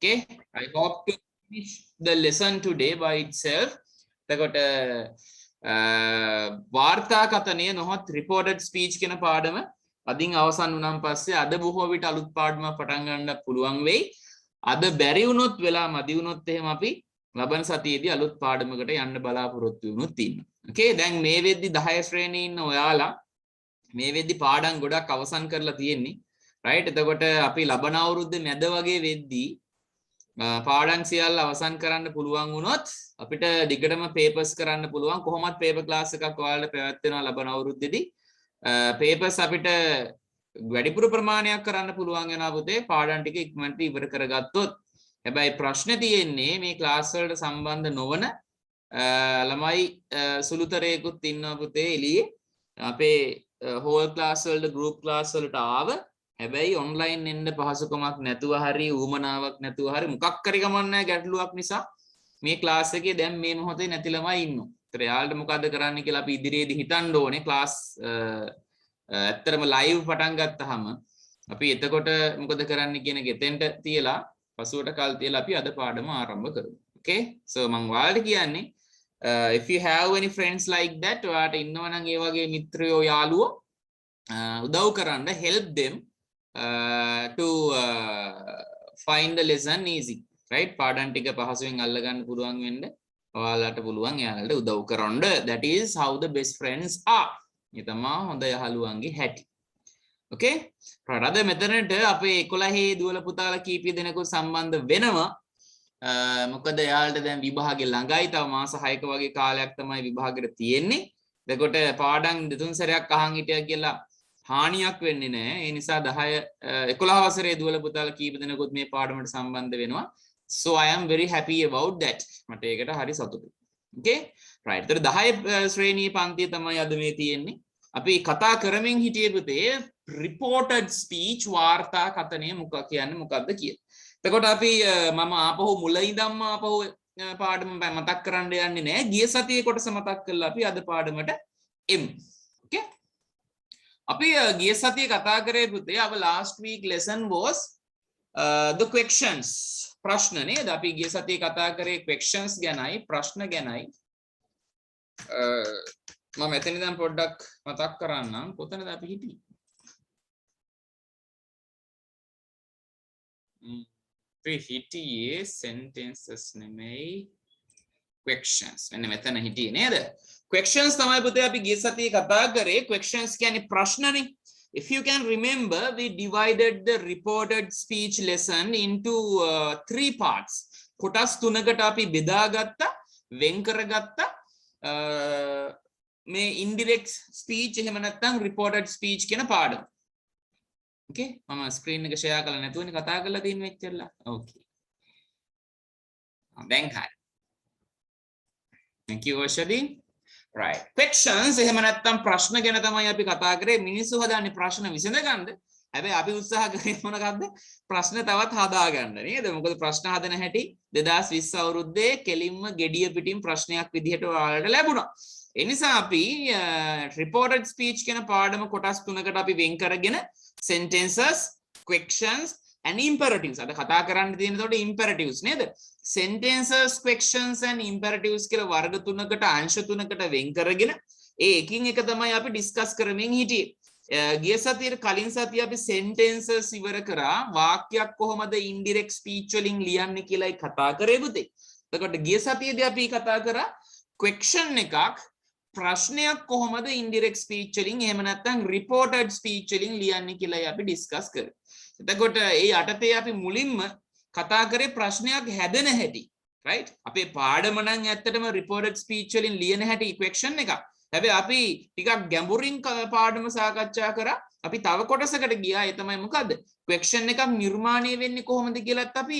Okay, I hope to finish the lesson today by itself. එතකොට වාර්තා කතනය නොහොත් reported speech කියන පාඩම අදින් අවසන් වුණාන් පස්සේ අද බොහෝ විට අලුත් පාඩමක් පටන් ගන්න පුළුවන් වෙයි. අද බැරි වුණොත් වෙලා මදි වුණොත් එහෙම අපි ලබන සතියේදී අලුත් පාඩමකට යන්න බලාපොරොත්තු වෙනුත් ඉන්නවා. Okay, දැන් මේ වෙද්දි 10 ශ්‍රේණියේ ඉන්න ඔයාලා මේ වෙද්දි පාඩම් ගොඩක් අවසන් කරලා තියෙන්නේ. right? එතකොට අපි ලබන අවුරුද්දේ මැද වගේ වෙද්දී පාඩම් සියල්ල අවසන් කරන්න පුළුවන් වුණොත් අපිට දිගටම පේපර්ස් කරන්න පුළුවන්. කොහොමත් පේපර් ක්ලාස් එකක් ඔයාලට පැවැත්වෙනවා ලබන අවුරුද්දේදී. පේපර්ස් අපිට වැඩිපුර ප්‍රමාණයක් කරන්න පුළුවන් වෙනවා පුතේ පාඩම් ටික ඉක්මනට ඉවර කරගත්තොත්. හැබැයි ප්‍රශ්නේ තියෙන්නේ මේ ක්ලාස් වලට සම්බන්ධ නොවන ළමයි සුළුතරයකුත් ඉන්නවා පුතේ එළියේ. අපේ හෝල් ක්ලාස් වලට ගෲප් ක්ලාස් වලට ආව හැබැයි ඔන්ලයින් එන්න පහසුකමක් නැතුව හරි ඌමනාවක් නැතුව හරි මොකක් හරි ගමන්නේ ගැටලුවක් නිසා මේ ක්ලාස් එකේ දැන් මේ මොහොතේ නැති ළමයි ඉන්නවා. ඒතර යාළුවෝ මොකද්ද කරන්න කියලා අපි ඉදිරියේදී හිතන්න ඕනේ. ක්ලාස් ඇත්තටම ලයිව් පටන් ගත්තාම අපි එතකොට මොකද කරන්න කියන ගෙතෙන්ට තියලා පසුවට කල් තියලා අපි අද පාඩම ආරම්භ කරමු. Okay, so මම ඔයාලට කියන්නේ if you have any friends like that ඔයාලට ඉන්නවනම් ඒ වගේ මිත්‍රයෝ යාළුවෝ උදව් කරන්න help them to find the lesson easy, right? පාඩම් ටික පහසුවෙන් අල්ල ගන්න පුළුවන් වෙන්න ඔයාලට පුළුවන් යාළුවන්ට උදව් කරන්න. That is how the best friends are. මේ තමයි හොඳ යහළුවන්ගේ හැටි. Okay, අද මෙතනට අපේ 11 දුවල පුතාලා කීප දෙනෙකුත් සම්බන්ධ වෙනවා. මොකද යාළුවන්ට දැන් විභාගේ ළඟයි. තව මාස 6ක වගේ කාලයක් තමයි විභාගෙට තියෙන්නේ. එතකොට පාඩම් දෙතුන් සැරයක් අහන් හිටියා කියලා හානියක් වෙන්නේ නැහැ. ඒ නිසා 11 වසරේ දුවල පුතාලා කීප දෙනෙකුත් මේ පාඩමට සම්බන්ධ වෙනවා. So I am very happy about that. මට ඒකට හරි සතුටුයි. Okay, right. ඒතර 10 ශ්‍රේණියේ පන්තිය තමයි අද මේ තියෙන්නේ. අපි කතා කරමින් හිටියේ පුතේ reported speech වාර්තා කතනය කියන්නේ මොකක්ද කියලා. එතකොට අපි මම ආපහු මුල ඉඳන්ම ආපහු පාඩම මතක් කරන්න යන්නේ නැහැ. ගිය සතියේ කොටස මතක් කරලා අපි අද පාඩමට එමු. Okay, අපි ගිය සතියේ කතා කරේ පුතේ our last week lesson was the questions. ප්‍රශ්න නේද? අපි ගිය සතියේ කතා කරේ questions ගැනයි ප්‍රශ්න ගැනයි. මම මෙතන ඉඳන් පොඩ්ඩක් මතක් කරන්නම් කොතනද අපි හිටියේ? අපි හිටියේ sentences නෙමෙයි questions. මෙන්න මෙතන හිටියේ නේද? questions තමයි පුතේ අපි ගිය සතියේ කතා කරේ. questions කියන්නේ ප්‍රශ්නනේ. If you can remember, we divided the reported speech lesson into 3 parts. කොටස් තුනකට අපි බෙදාගත්තා, වෙන් කරගත්තා. මේ indirect speech එහෙම නැත්නම් reported speech කියන පාඩම. Okay, මම screen එක share කරලා නැතුවනේ කතා කරලා තියෙන්නේ මෙච්චරලා. Okay. දැන් හරි. Thank you Ashadi. Right. Questions එහෙම නැත්නම් ප්‍රශ්න ගැන තමයි අපි කතා කරේ. මිනිස්සු හදාන්නේ ප්‍රශ්න විසඳගන්න. හැබැයි අපි උත්සාහ කරේ මොනකද්ද? ප්‍රශ්න තවත් හදාගන්න නේද? මොකද ප්‍රශ්න හදන හැටි 2020 අවුරුද්දේ කෙලින්ම gediya පිටින් ප්‍රශ්නයක් විදිහට ඔයාලට ලැබුණා. ඒ නිසා අපි reported speech කියන පාඩම කොටස් තුනකට අපි වෙන් කරගෙන sentences, questions and imperatives අද කතා කරන්න තියෙන උඩ imperatives නේද? sentences, questions and imperatives කියලා වර්ග තුනකට අංශ තුනකට වෙන් කරගෙන ඒ එකින් එක තමයි අපි ඩිස්කස් කරමින් හිටියේ. ගිය සතියේ කලින් සතියේ අපි sentences ඉවර කරා. වාක්‍යයක් කොහොමද indirect speech වලින් ලියන්නේ කියලායි කතා කරේ පුතේ. එතකොට ගිය සතියේදී අපි කතා කරා question එකක් ප්‍රශ්නයක් කොහොමද indirect speech වලින් එහෙම නැත්නම් reported speech වලින් ලියන්නේ කියලායි අපි ඩිස්කස් කරේ. එතකොට ඒ යටතේ අපි මුලින්ම කතා කරේ ප්‍රශ්නයක් හැදෙන හැටි. right? අපේ පාඩම නම් ඇත්තටම reported speech වලින් ලියන හැටි question එකක්. හැබැයි අපි ටිකක් ගැඹුරින් පාඩම සාකච්ඡා කරා. අපි තව කොටසකට ගියා. ඒ තමයි මොකද්ද? question එකක් නිර්මාණය වෙන්නේ කොහොමද කියලාත් අපි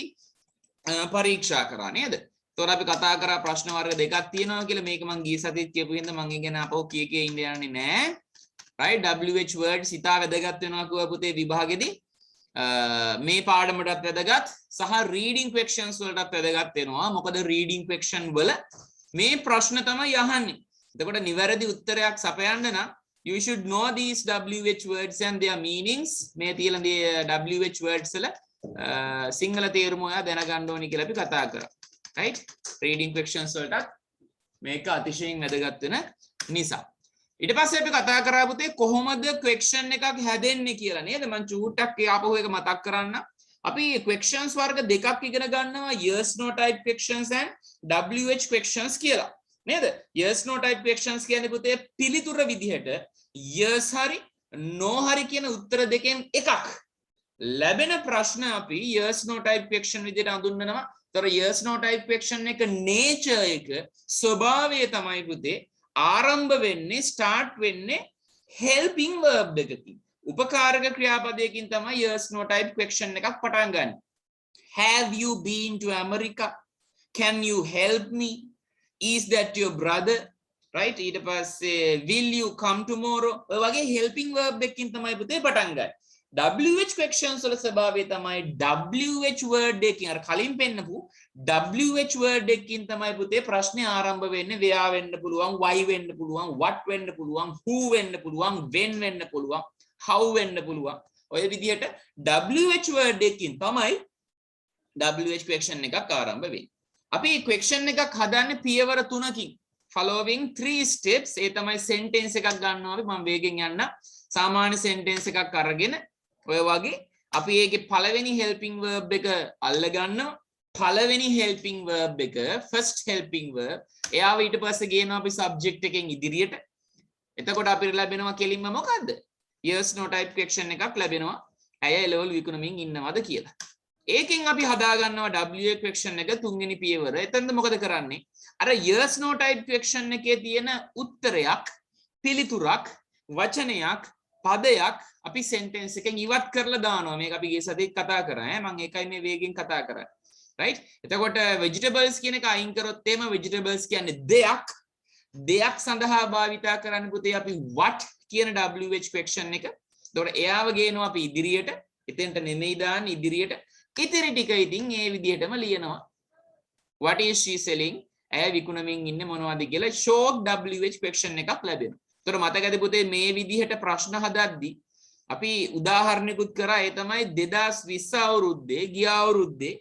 පරීක්ෂා කරා නේද? එතකොට අපි කතා කරා ප්‍රශ්න වර්ග දෙකක් තියෙනවා කියලා. මේක මම ගිය සතියේත් කියපු හින්දා මම ඉගෙන අපෝ කීකේ ඉන්න යන්නේ නැහැ. right? WH words ඉතා වැදගත් වෙනවා කිව්වා පුතේ විභාගෙදී. මේ පාඩමටත් වැදගත් සහ reading questions වලටත් වැදගත් වෙනවා. මොකද reading question වල මේ ප්‍රශ්න තමයි අහන්නේ. එතකොට නිවැරදි උත්තරයක් සපයන්න නම් you should know these WH words and their meanings. මේ තියෙන WH words වල සිංහල තේරුම ඔයා දැනගන්න ඕනි කියලා අපි කතා කරා. right reading questions වලට මේක අතිශයින් වැදගත් වෙන නිසා. ඊට පස්සේ අපි කතා කරා පුතේ කොහොමද question එකක් හැදෙන්නේ කියලා නේද? මම චූට්ටක් ආපහු එක මතක් කරන්න. අපි questions වර්ග දෙකක් ඉගෙන ගන්නවා yes no type questions and WH questions කියලා. නේද? yes no type questions කියන්නේ පුතේ පිළිතුර විදිහට yes හරි no හරි කියන උත්තර දෙකෙන් එකක් ලැබෙන ප්‍රශ්න අපි yes no type question විදිහට හඳුන්වනවා. තොර yes no type question එක nature එක ස්වභාවය තමයි පුතේ ආරම්භ වෙන්නේ start වෙන්නේ helping verb එකකින්. උපකාරක ක්‍රියාපදයකින් තමයි yes no type question එකක් පටන් ගන්න. Have you been to America? Can you help me? Is that your brother? right ඊට පස්සේ will you come tomorrow? ඔය වගේ helping verb එකකින් තමයි පුතේ පටන් ගන්න. WH questions වල ස්වභාවය තමයි WH word එකකින් අර කලින් පෙන්නපු WH word එකකින් තමයි පුතේ ප්‍රශ්නේ ආරම්භ වෙන්නේ. where වෙන්න පුළුවන්, why වෙන්න පුළුවන්, what වෙන්න පුළුවන්, who වෙන්න පුළුවන්, when වෙන්න පුළුවන්, how වෙන්න පුළුවන්. ඔය විදිහට WH word එකකින් තමයි WH question එකක් ආරම්භ වෙන්නේ. අපි question එකක් හදන්නේ පියවර 3කින්. following 3 steps. ඒ තමයි sentence එකක් ගන්නවා අපි. මම වේගෙන් යන්න. සාමාන්‍ය sentence එකක් අරගෙන ඔය වගේ අපි ඒකේ පළවෙනි helping verb එක අල්ල ගන්නවා. පළවෙනි helping verb එක first helping verb. එයාව ඊට පස්සේ ගේනවා අපි subject එකෙන් ඉදිරියට. එතකොට අපිට ලැබෙනවා කෙලින්ම මොකද්ද? yes no type question එකක් ලැබෙනවා. ඇය level විකුණමින් ඉන්නවද කියලා. ඒකෙන් අපි හදා ගන්නවා WH question එක තුන්වෙනි පියවර. එතනද මොකද කරන්නේ? අර yes no type question එකේ තියෙන උත්තරයක්, පිළිතුරක්, වචනයක්, පදයක් අපි sentence එකෙන් ඉවත් කරලා දානවා. මේක අපි ගිය සතියේ කතා කරා ඈ. මම ඒකයි මේ වේගෙන් කතා කරන්නේ. right එතකොට vegetables කියන එක අයින් කරොත් එහෙම vegetables කියන්නේ දෙයක් සඳහා භාවිතා කරන්න පුතේ අපි what කියන WH question එක. එතකොට එයාව ගේනවා අපි ඉදිරියට. එතෙන්ට නෙමෙයි දාන්නේ ඉදිරියට. ඉතිරි ටික ඉතින් මේ විදිහටම ලියනවා. what is she selling? ඇය විකුණමින් ඉන්නේ මොනවද කියලා short WH question එකක් ලැබෙනවා. එතකොට මතකද පුතේ මේ විදිහට ප්‍රශ්න හදද්දී අපි උදාහරණයකුත් කරා. ඒ තමයි 2020 අවුරුද්දේ ගිය අවුරුද්දේ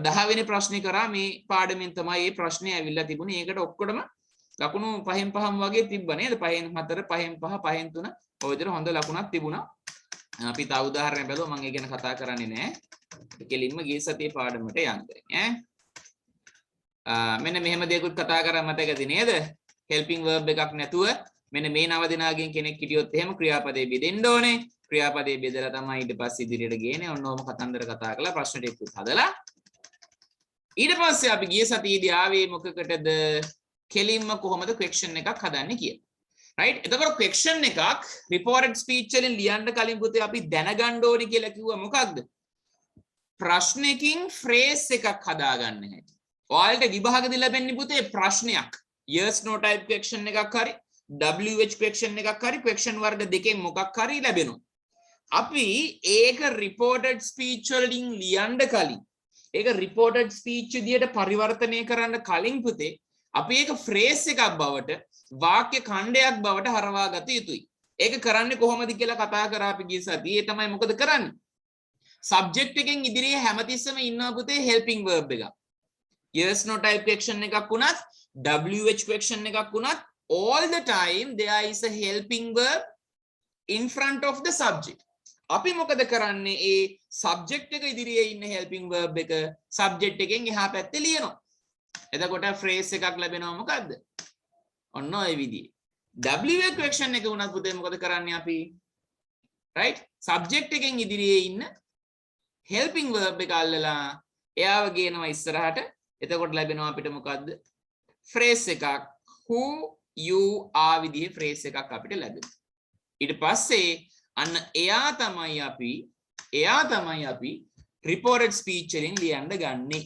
10 වෙනි ප්‍රශ්නේ කරා. මේ පාඩමෙන් තමයි මේ ප්‍රශ්නේ ඇවිල්ලා තිබුණේ. ඒකට ඔක්කොටම ලකුණු 5න් 5ම වගේ තිබ්බා නේද? 5න් 4 5න් 5 5න් 3 ඔය විදිහට හොඳ ලකුණක් තිබුණා. අපි තව උදාහරණයක් බැලුවා. මම ඒ ගැන කතා කරන්නේ නැහැ. කෙලින්ම ගිය සතියේ පාඩමට යන්න ඈ. මෙන්න මෙහෙම දෙයක්ත් කතා කරා මතකද නේද? helping verb එකක් නැතුව මෙන්න මේ නව දෙනාගෙන් කෙනෙක් හිටියොත් එහෙම ක්‍රියාපදේ බෙදෙන්න ඕනේ. ක්‍රියාපදේ බෙදලා තමයි ඊට පස්සේ ඉදිරියට ගේන්නේ. ඔන්න ඔහම කතන්දර කතා කරලා ප්‍රශ්න ටිකකුත් හදලා ඊට පස්සේ අපි ගිය සතියේදී ආවේ මොකකටද? කෙලින්ම කොහොමද question එකක් හදන්නේ කියලා. right එතකොට question එකක් reported speech වලින් ලියන්න කලින් පුතේ අපි දැනගන්න ඕනේ කියලා කිව්වා මොකක්ද? ප්‍රශ්නකින් phrase එකක් හදාගන්න හැටි. ඔයාලට විභාගෙදී ලැබෙන්නේ පුතේ ප්‍රශ්නයක්. yes no type question එකක් හරි WH question එකක් හරි question වර්ග දෙකෙන් මොකක් හරි ලැබෙනවා. අපි ඒක reported speech වලින් ලියන්න කලින් ඒක reported speech විදියට පරිවර්තනය කරන්න කලින් පුතේ අපි ඒක phrase එකක් බවට වාක්‍ය ඛණ්ඩයක් බවට හරවා ගත යුතුයි. ඒක කරන්නේ කොහොමද කියලා කතා කරා අපි ගිය සතියේ. ඒ තමයි මොකද කරන්නේ? subject එකෙන් ඉදිරියේ හැමතිස්සෙම ඉන්නවා පුතේ helping verb එකක්. yes no type question එකක් වුණත් WH question එකක් වුණත් all the time there is a helping verb in front of the subject. අපි මොකද කරන්නේ? ඒ subject එක ඉදිරියේ ඉන්න helping verb එක subject එකෙන් එහා පැත්තේ ලියනවා. එතකොට phrase එකක් ලැබෙනවා මොකද්ද? ඔන්න ඔය විදිහේ. WH question එක වුණත් පුතේ මොකද කරන්නේ අපි? right subject එකෙන් ඉදිරියේ ඉන්න helping verb එක අල්ලලා එයාව ගේනවා ඉස්සරහට. එතකොට ලැබෙනවා අපිට මොකද්ද? phrase එකක් who you are විදිහේ phrase එකක් අපිට ලැබෙනවා. ඊට පස්සේ අන්න එයා තමයි අපි reported speech වලින් ලියන්න ගන්නේ.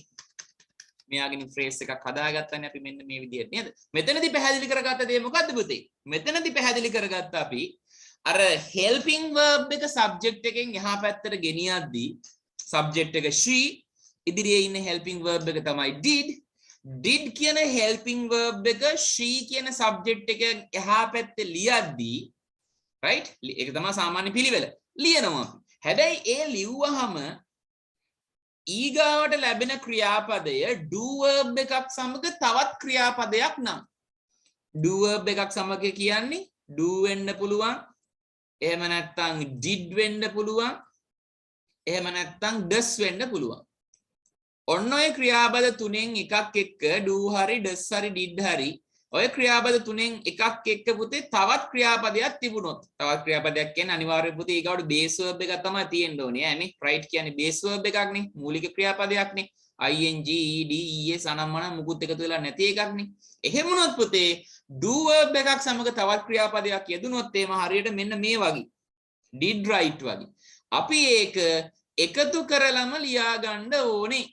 මෙයාගෙන් phrase එකක් හදාගත්තනේ අපි මෙන්න මේ විදිහට නේද? මෙතනදී පැහැදිලි කරගත්ත දේ මොකද්ද පුතේ? මෙතනදී පැහැදිලි කරගත්ත අපි අර helping verb එක subject එකෙන් එහා පැත්තට ගෙනියද්දී subject එක she ඉදිරියේ ඉන්න helping verb එක තමයි did කියන helping verb එක she කියන subject එක එහා පැත්තේ ලියද්දී right ඒක තමයි සාමාන්‍ය පිළිවෙල ලියනවා. හැබැයි ඒ ලිව්වහම ඊගාවට ලැබෙන ක්‍රියාපදය do verb එකක් සමග තවත් ක්‍රියාපදයක් නම් do verb එකක් සමග කියන්නේ do වෙන්න පුළුවන් එහෙම නැත්නම් did වෙන්න පුළුවන් එහෙම නැත්නම් does වෙන්න පුළුවන් ඔන්න ඔය ක්‍රියාපද තුනෙන් එකක් එක්ක do හරි does හරි did හරි ඔය ක්‍රියාපද තුනෙන් එකක් එක්ක පුතේ තවත් ක්‍රියාපදයක් තිබුණොත් තවත් ක්‍රියාපදයක් කියන්නේ අනිවාර්යයෙන් පුතේ ඊගාවට බේස් verb එකක් තමයි තියෙන්න ඕනේ ඈනේ right කියන්නේ බේස් verb එකක් නේ මූලික ක්‍රියාපදයක් නේ ing ed es අනම්මන මුකුත් එකතු වෙලා නැති එකක් නේ එහෙම වුණොත් පුතේ do verb එකක් සමග තවත් ක්‍රියාපදයක් යෙදුනොත් එහෙම හරියට මෙන්න මේ වගේ did right වගේ අපි ඒක එකතු කරලම ලියා ගන්න ඕනේ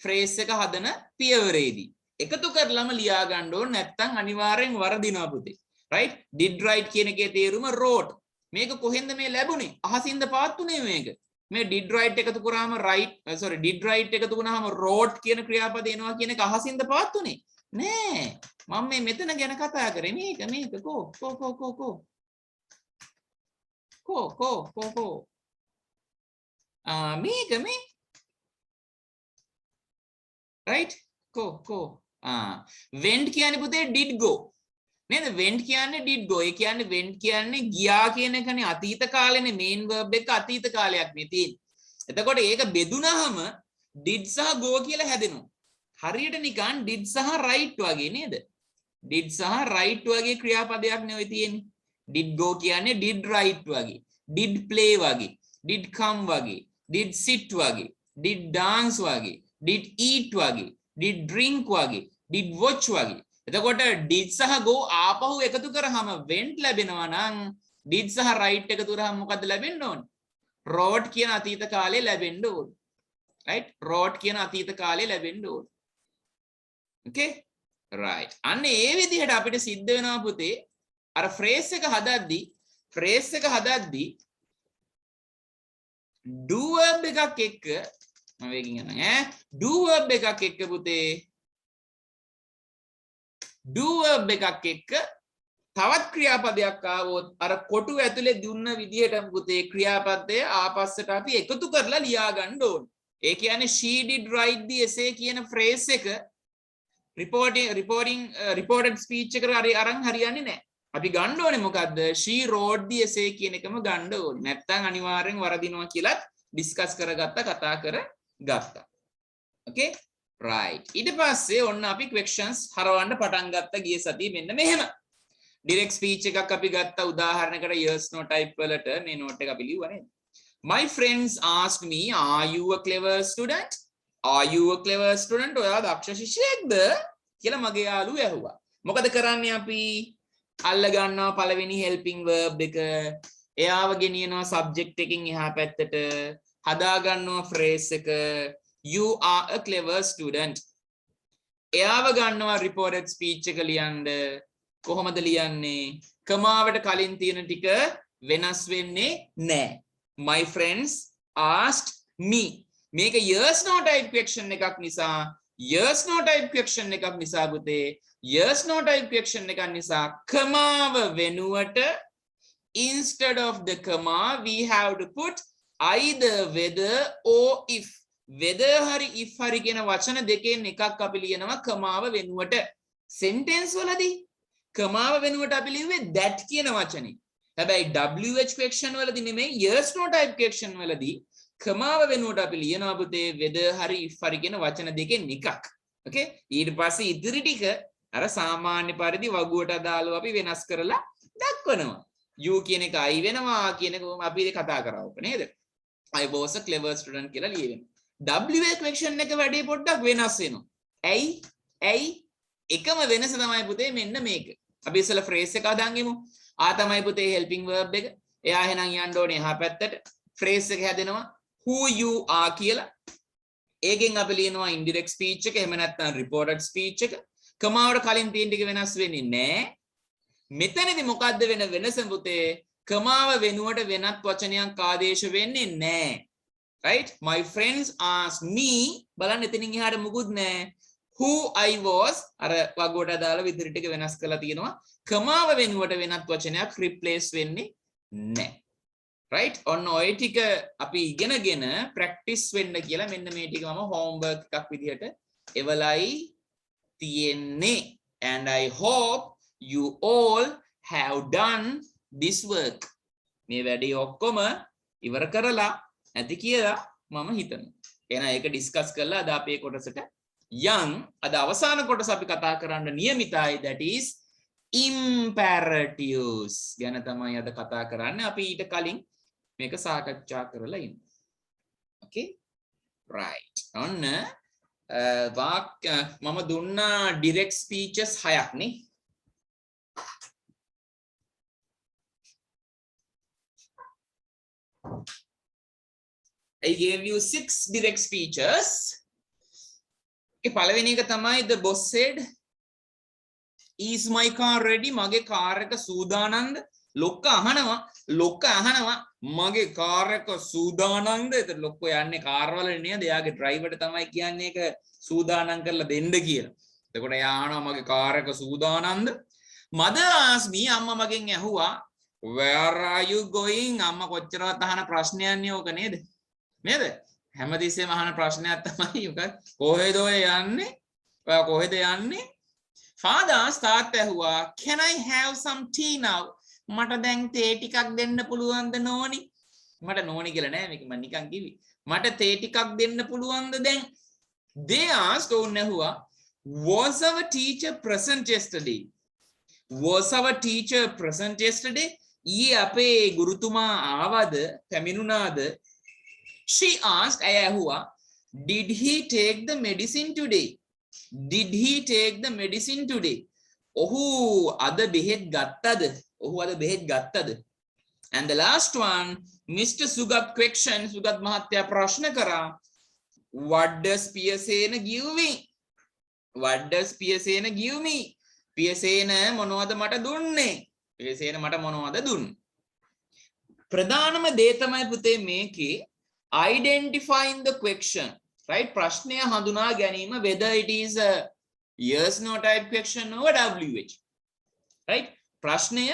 phrase එක හදන පියවරේදී එකතු කරලම ලියා ගන්න ඕන නැත්නම් අනිවාර්යෙන් වරදිනවා පුතේ right did right කියන එකේ තේරුම wrote මේක කොහෙන්ද මේ ලැබුණේ අහසින්ද පාත්තුනේ මේක මේ did right එකතු කරාම did right එකතු වුණාම wrote කියන ක්‍රියාපද එනවා කියන එක අහසින්ද පාත්තුනේ නෑ මම මේ මෙතන ගැන කතා කරේ මේක මේක මේ right went කියන්නේ පුතේ did go නේද went කියන්නේ did go ඒ කියන්නේ went කියන්නේ ගියා කියන එකනේ අතීත කාලේනේ main verb එක අතීත කාලයක් නේ තියෙන්නේ එතකොට ඒක බෙදුනහම did සහ go කියලා හැදෙනවා හරියට නිකන් did සහ right වගේ නේද did සහ right වගේ ක්‍රියාපදයක් නේ ඔය තියෙන්නේ did go කියන්නේ did right වගේ did play වගේ did come වගේ did sit වගේ did dance වගේ did eat වගේ did drink වගේ did watch වගේ එතකොට did සහ go ආපහු එකතු කරාම went ලැබෙනවා නම් did සහ right එකතු කරාම මොකද්ද ලැබෙන්න ඕනේ wrote කියන අතීත කාලේ ලැබෙන්න ඕනේ right wrote කියන අතීත කාලේ ලැබෙන්න ඕනේ okay right අන්න ඒ විදිහට අපිට සිද්ධ වෙනවා පුතේ අර phrase එක හදද්දී do verb එකක් එක්ක මම වේගින් යනවා do verb එකක් එක්ක පුතේ do verb එකක් එක්ක තවත් ක්‍රියාපදයක් ආවොත් අර කොටු ඇතුලේ දුන්න විදිහටම පුතේ ක්‍රියාපදය ආපස්සට අපි එකතු කරලා ලියා ගන්න ඕනේ. ඒ කියන්නේ she did write the essay කියන phrase එක reported speech එකට අරන් හරියන්නේ නැහැ. අපි ගන්න ඕනේ මොකද්ද? she wrote the essay කියන එකම ගන්න ඕනේ. නැත්නම් අනිවාර්යෙන් වරදිනවා කියලා ඩිස්කස් කතා කරගත්තා. okay right ඊට පස්සේ ඔන්න අපි questions හරවන්න පටන් ගත්තා ගිය සතියේ මෙන්න මෙහෙම direct speech එකක් අපි ගත්තා උදාහරණයකට yes no type වලට මේ note එක අපි ලිව්වා නේද my friends asked me are you a clever student ඔයා දක්ෂ ශිෂ්‍යයෙක්ද කියලා මගේ යාළුවෝ ඇහුවා මොකද කරන්නේ අපි අල්ල ගන්නවා පළවෙනි helping verb එක එයාව ගෙනියනවා subject එකකින් එහා පැත්තට හදා ගන්නවා phrase එක you are a clever student එයාව ගන්නවා reported speech එක ලියන්න කොහොමද ලියන්නේ කමාවට කලින් තියෙන ටික වෙනස් වෙන්නේ නැහැ my friends asked me මේක yes no type question එකක් නිසා පුතේ yes no type question එකක් නිසා කමාව වෙනුවට instead of the comma we have to put either whether or if whether hari if hari කියන වචන දෙකෙන් එකක් අපි ලියනවා කමාව වෙනුවට sentence වලදී කමාව වෙනුවට අපි ලියුවේ that කියන වචනේ හැබැයි wh question වලදී නෙමෙයි yes no type question වලදී කමාව වෙනුවට අපි ලියනවා පුතේ whether hari if hari කියන වචන දෙකෙන් එකක් okay ඊට පස්සේ ඉදිරි ටික අර සාමාන්‍ය පරිදි වගුවට අදාළව අපි වෙනස් කරලා දක්වනවා you කියන එක I වෙනවා කියන එක අපි කතා කරා ඔක නේද I was a clever student කියලා ලියවෙනවා WH question එක වැඩි පොඩ්ඩක් වෙනස් වෙනවා ඇයි එකම වෙනස තමයි පුතේ මෙන්න මේක අපි ඉස්සෙල්ලා phrase එක අදාන්ගෙමු තමයි පුතේ helping verb එක එයා එහෙනම් යන්න ඕනේ එහා පැත්තට phrase එක හැදෙනවා who you are කියලා ඒකෙන් අපි ලියනවා indirect speech එක එහෙම නැත්නම් reported speech එක කමාවට කලින් තියෙන ටික වෙනස් වෙන්නේ නැහැ මෙතනදී මොකද්ද වෙනස පුතේ කමාව වෙනුවට වෙනත් වචනයක් ආදේශ වෙන්නේ නැහැ right my friends asked me බලන්න එතනින් එහාට මුකුත් නැහැ who I was අර වගුවට දාලා විදිහට ටික වෙනස් කරලා තියෙනවා කමාව වෙනුවට වෙනත් වචනයක් replace වෙන්නේ නැහැ right ඔන්න ඔය ටික අපි ඉගෙනගෙන practice වෙන්න කියලා මෙන්න මේ ටික මම homework එකක් විදිහට එවලයි තියෙන්නේ and I hope you all have done this work මේ වැඩේ ඔක්කොම ඉවර කරලා ඇති කියලා මම හිතනවා එහෙනම් ඒක ඩිස්කස් කරලා අද අපේ කොටසට අද අවසාන කොටස අපි කතා කරන්න නියමිතයි that is imperatives ගැන තමයි අද කතා කරන්නේ අපි ඊට කලින් මේක සාකච්ඡා කරලා ඉන්න. Okay? Right. ඔන්න මම දුන්නා direct speeches 6ක් නේ. I gave you 6 direct speeches. පළවෙනි එක තමයි the boss said is my car ready මගේ කාර් එක සූදානම්ද ලොක්ක අහනවා මගේ කාර් එක සූදානම්ද එතකොට ලොක්කෝ යන්නේ කාර් වල නේද එයාගේ ඩ්‍රයිවර්ට තමයි කියන්නේ ඒක සූදානම් කරලා දෙන්න කියලා එතකොට එයා අහනවා මගේ කාර් එක සූදානම්ද mother asked me අම්මා මගෙන් ඇහුවා where are you going අම්මා කොච්චරවත් අහන ප්‍රශ්නයක් නේ ඕක නේද හැමතිස්සෙම අහන ප්‍රශ්නයක් තමයි ඔක කොහෙද ඔය යන්නේ ඔයා කොහෙද යන්නේ father තාත්තා ඇහුවා can I have some tea now මට දැන් තේ ටිකක් දෙන්න පුළුවන්ද නෝනි මට නෝනි කියලා නෑ මේක මම නිකන් කිව්වේ මට තේ ටිකක් දෙන්න පුළුවන්ද දැන් they asked ඔවුන් ඇහුවා was our teacher present yesterday ඊයේ අපේ ගුරුතුමා ආවද පැමිණුණාද she asked ඇය ඇහුවා did he take the medicine today ඔහු අද බෙහෙත් ගත්තද and the last one Mr. Sugat question Sugat මහත්තයා ප්‍රශ්න කරා what does Piyasena give me Piyasena මොනවද මට දුන්නේ ප්‍රධානම දේ තමයි පුතේ මේකේ identifying the question right ප්‍රශ්නය හඳුනා ගැනීම whether it is a yes no type question or WH right ප්‍රශ්නය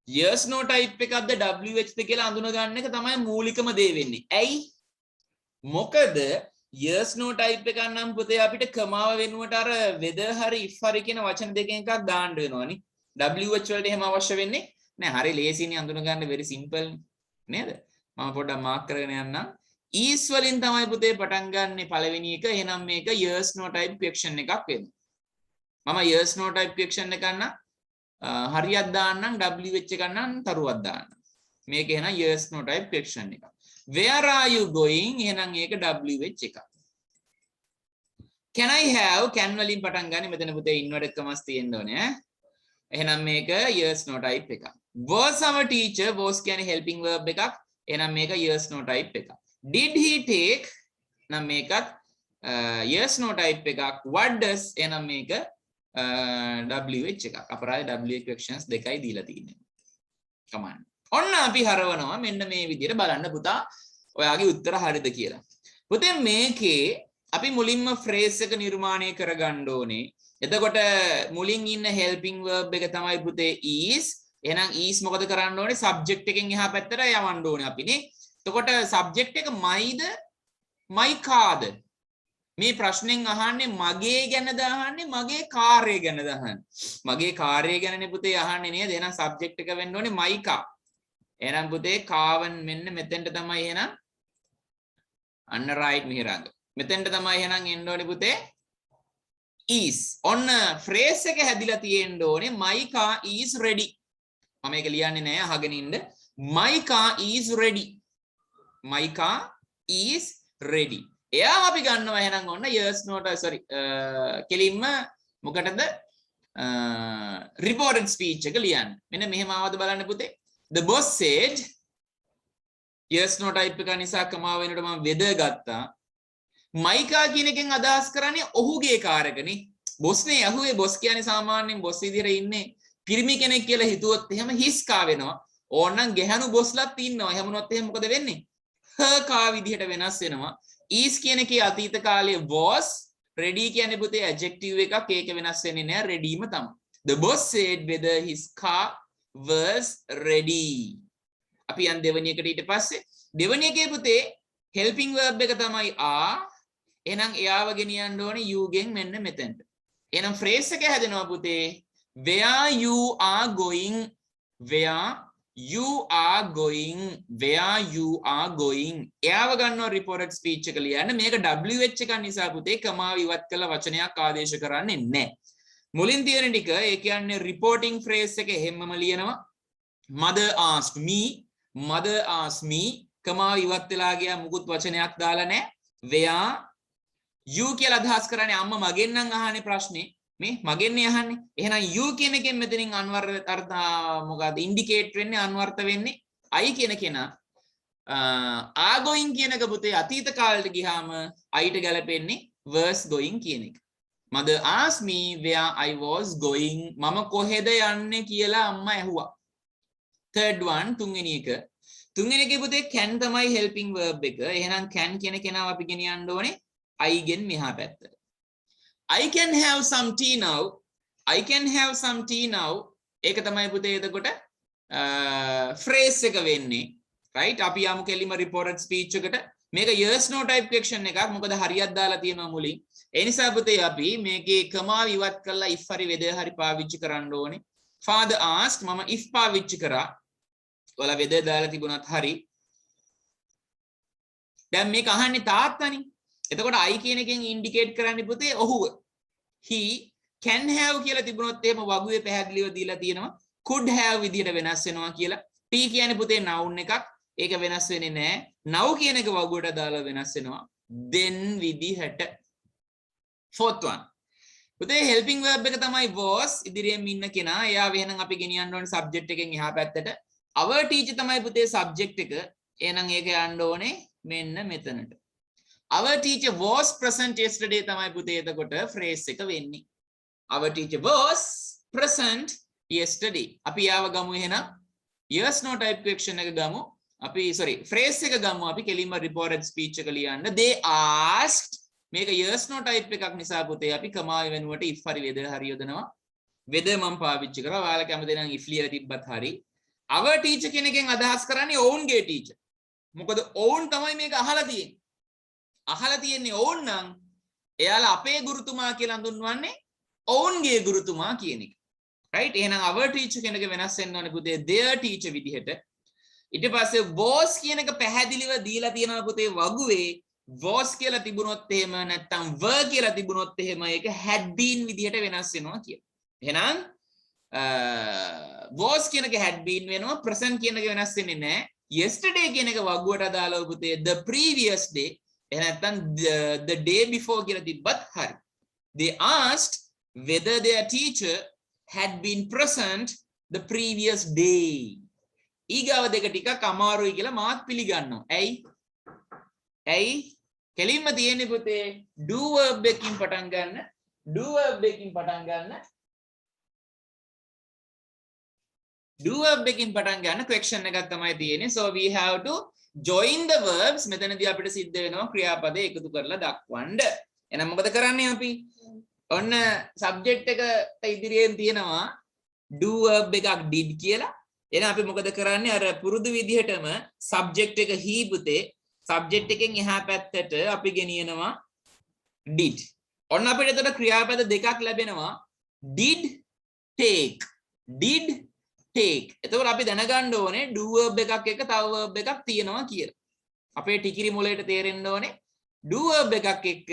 yes no type එකක්ද WH ද කියලා අඳුන ගන්න එක තමයි මූලිකම දේ වෙන්නේ ඇයි මොකද yes no type එකක් නම් පුතේ අපිට කමාව වෙනුවට අර whether හරි if හරි කියන වචන දෙකෙන් එකක් දාන්න වෙනවනේ WH වලට එහෙම අවශ්‍ය වෙන්නේ නෑ හරි ලේසිනේ අඳුන ගන්න very simple නේද මම පොඩ්ඩක් මාක් කරගෙන යන්නම් is වලින් තමයි පුතේ පටන් ගන්න පළවෙනි එක එහෙනම් මේක yes no type question එකක් වෙනවා මම yes no type question එකක් නම් හරියක් දාන්නම් WH එකක් නම් තරුවක් දාන්න මේක එහෙනම් yes no type question එකක් where are you going එහෙනම් ඒක WH එකක් can I have can වලින් පටන් ගන්න මෙතන පුතේ inverted commas තියෙන්න ඕනේ එහෙනම් මේක yes no type එකක් was our teacher was කියන්නේ helping verb එකක් එහෙනම් මේක yes no type එකක් did he take නම් මේකත් yes no type එකක් what does එහෙනම් මේක WH එකක් අපරාධ WH questions දෙකයි දීලා තියෙන්නේ command ඔන්න අපි හරවනවා මෙන්න මේ විදිහට බලන්න පුතා ඔයාගේ උත්තර හරිද කියලා පුතේ මේකේ අපි මුලින්ම phrase එක නිර්මාණය කරගන්න ඕනේ එතකොට මුලින් ඉන්න helping verb එක තමයි පුතේ is එහෙනම් is මොකද කරන්න ඕනේ subject එකෙන් එහා පැත්තට යවන්න ඕනේ අපිනේ එතකොට subject එක myද my carද මේ ප්‍රශ්නෙන් අහන්නේ මගේ ගැනද අහන්නේ මගේ කාර්යය ගැනද අහන්නේ මගේ කාර්යය ගැනනේ පුතේ අහන්නේ නේද එහෙනම් subject එක වෙන්න ඕනේ my car එහෙනම් පුතේ කාවන් මෙන්න මෙතෙන්ට තමයි එහෙනම් අන්න right මිහිරංග මෙතෙන්ට තමයි එහෙනම් එන්න ඕනේ පුතේ is ඔන්න phrase එක හැදිලා තියෙන්න ඕනේ my car is ready මම මේක ලියන්නේ නෑ අහගෙන ඉන්න my car is ready එයාම අපි ගන්නවා එහෙනම් ඔන්න yes no sorry කෙලින්ම මොකටද reported speech එක ලියන්න මෙන්න මෙහෙම ආවද බලන්න පුතේ the boss said yes no type එක නිසා කමාව වෙනකොට මම weather ගත්තා my car කියන එකෙන් අදහස් කරන්නේ ඔහුගේ කාර් එකනේ boss නේ අහුවේ boss කියන්නේ සාමාන්‍යයෙන් boss විදිහට ඉන්නේ පිරිමි කෙනෙක් කියලා හිතුවොත් එහෙම his car වෙනවා ඕනනම් ගැහණු bossලත් ඉන්නවා එහෙම වුණොත් එහෙම මොකද වෙන්නේ her car විදිහට වෙනස් වෙනවා is කියන එකේ අතීත කාලයේ was ready කියන්නේ පුතේ adjective එකක් ඒක වෙනස් වෙන්නේ නැහැ readyම තමයි the boss said whether his car was ready අපි යන් දෙවෙනි එකට ඊට පස්සේ දෙවෙනි එකේ පුතේ helping verb එක තමයි are. එහෙනම් එයාව ගෙනියන්න ඕනේ you ගෙන් මෙන්න මෙතෙන්ට. එහෙනම් phrase එක හැදෙනවා පුතේ where you are going, where you are going, where you are going. එයාව ගන්නවා reported speech එක ලියන්න. මේක wh එකක් නිසා පුතේ කමාව ඉවත් කළ වචනයක් ආදේශ කරන්නේ නැහැ. මුලින් තියෙන ටික ඒ කියන්නේ reporting phrase එක හැමම ලියනවා. mother asked me, mother asked me, කමාව ඉවත් වෙලා ගියා, මුකුත් වචනයක් දාලා නැහැ. where you කියලා අදහස් කරන්නේ අම්මා මගෙන් නම් අහන්නේ ප්‍රශ්නේ. මේ මගෙන්නේ අහන්නේ. එහෙනම් you කියන එකෙන් මෙතනින් අන්වර්ථ අර්ථ මොකද ඉන්ඩිකේට් වෙන්නේ, අන්වර්ථ වෙන්නේ I කියන කෙනා. are going කියන එක පුතේ අතීත කාලෙට ගියාම Iට ගැලපෙන්නේ was going කියන එක. mother asked me where I was going. මම කොහෙද යන්නේ කියලා අම්මා ඇහුවා. third one තුන්වෙනි එක. තුන්වෙනි එකේ පුතේ can තමයි helping verb එක. එහෙනම් can කියන කෙනාව අපි ගෙනියන්න ඕනේ I ගෙන් මෙහා පැත්තට. I can have some tea now. I can have some tea now. ඒක තමයි පුතේ එතකොට phrase එක වෙන්නේ. right? අපි යමු කෙලිම reported speech එකට. මේක yes no type question එකක්. මොකද හරියක් දාලා තියෙනවා මුලින්. ඒ නිසා පුතේ අපි මේකේ කමාව ඉවත් කරලා if හරි whether හරි පාවිච්චි කරන්න ඕනේ. Father asked, මම if පාවිච්චි කරා. ඔයාලා whether දාලා තිබුණත් හරි. දැන් මේක අහන්නේ තාත්තනේ. එතකොට I කියන එකෙන් ඉන්ඩිකේට් කරන්නේ පුතේ ඔහුව. he can have කියලා තිබුණොත් එහෙම වගුවේ පැහැදිලිව දීලා තියෙනවා. could have විදියට වෙනස් වෙනවා කියලා. T කියන්නේ පුතේ noun එකක්. ඒක වෙනස් වෙන්නේ නැහැ. now කියන එක වගුවට දාලා වෙනස් වෙනවා. then විදිහට. fourth one. පුතේ helping verb එක තමයි was. ඉදිරියෙන් ඉන්න කෙනා. එයා වෙනනම් අපි ගෙනියන්න ඕනේ subject එකෙන් එහා පැත්තට. our teacher තමයි පුතේ subject එක. එහෙනම් ඒක යන්න ඕනේ මෙන්න මෙතනට. Our teacher was present yesterday තමයි පුතේ එතකොට phrase එක වෙන්නේ. Our teacher was present yesterday. අපි යාව ගමු එහෙනම් yes no type question එක ගමු. අපි phrase එක ගමු අපි කෙලින්ම reported speech එක ලියන්න. They asked. මේක yes no type එකක් නිසා පුතේ අපි කමාව වෙනුවට if හරි whether හරි යොදනවා. whether මම පාවිච්චි කරා. ඔයාලා කැමති නම් if ලියලා තිබ්බත් හරි. Our teacher කියන එකෙන් අදහස් කරන්නේ ඔවුන්ගේ teacher. මොකද ඔවුන් තමයි මේක අහලා තියෙන්නේ. අහලා තියෙන්නේ ඕන් නම් එයාලා අපේ ගුරුතුමා කියලා හඳුන්වන්නේ ඔවුන්ගේ ගුරුතුමා කියන එක. right? එහෙනම් our teacher කියන එක වෙනස් වෙන්න ඕනේ පුතේ their teacher විදිහට. ඊට පස්සේ was කියන එක පැහැදිලිව දීලා තියෙනවා පුතේ වගුවේ. was කියලා තිබුණොත් එහෙම නැත්නම් were කියලා තිබුණොත් එහෙම ඒක had been විදිහට වෙනස් වෙනවා කියලා. එහෙනම් was කියන එක had been වෙනවා. present කියන එක වෙනස් වෙන්නේ නැහැ. yesterday කියන එක වගුවට අදාළව පුතේ the previous day. එහෙනම් the day before කියලා තිබ්බත් හරි. They asked whether their teacher had been present the previous day. ඊගාව දෙක ටිකක් අමාරුයි කියලා මාත් පිළිගන්නවා. ඇයි? කෙලින්ම තියෙන්නේ පුතේ do verb එකකින් පටන් ගන්න. do verb එකකින් පටන් ගන්න question එකක් තමයි තියෙන්නේ. So we have to join the verbs. මෙතනදී අපිට සිද්ධ වෙනවා ක්‍රියාපද එකතු කරලා දක්වන්න. එහෙනම් මොකද කරන්නේ අපි? ඔන්න subject එකට ඉදිරියෙන් තියෙනවා do verb එකක් did කියලා. එහෙනම් අපි මොකද කරන්නේ? අර පුරුදු විදිහටම subject එක he පුතේ subject එකෙන් එහා පැත්තට අපි ගෙනියනවා did. ඔන්න අපිට එතකොට ක්‍රියාපද දෙකක් ලැබෙනවා. did take. එතකොට අපි දැනගන්න ඕනේ do verb එකක් එක තව verb එකක් තියෙනවා කියලා. අපේ ටිකිරි මොලේට තේරෙන්න ඕනේ do verb එකක් එක්ක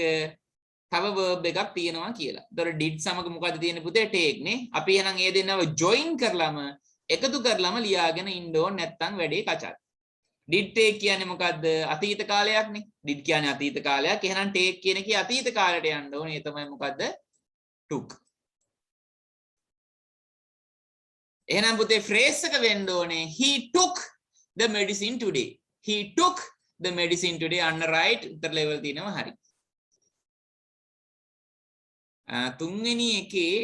තව verb එකක් තියෙනවා කියලා. එතකොට did සමග මොකද තියෙන්නේ පුතේ take නේ. අපි එහෙනම් ඒ දෙන්නව join කරලම එකතු කරලම ලියාගෙන ඉන්න ඕනේ නැත්නම් වැඩේ කචල්. did take කියන්නේ මොකද්ද? අතීත කාලයක් නේ. did කියන්නේ අතීත කාලයක්. එහෙනම් take කියන එකේ අතීත කාලයට යන්න ඕනේ. ඒ තමයි මොකද්ද? took. එහෙනම් පුතේ phrase එක වෙන්න ඕනේ he took the medicine today. He took the medicine today. අන්න right උත්තර level තියෙනවා හරි. තුන්වෙනි එකේ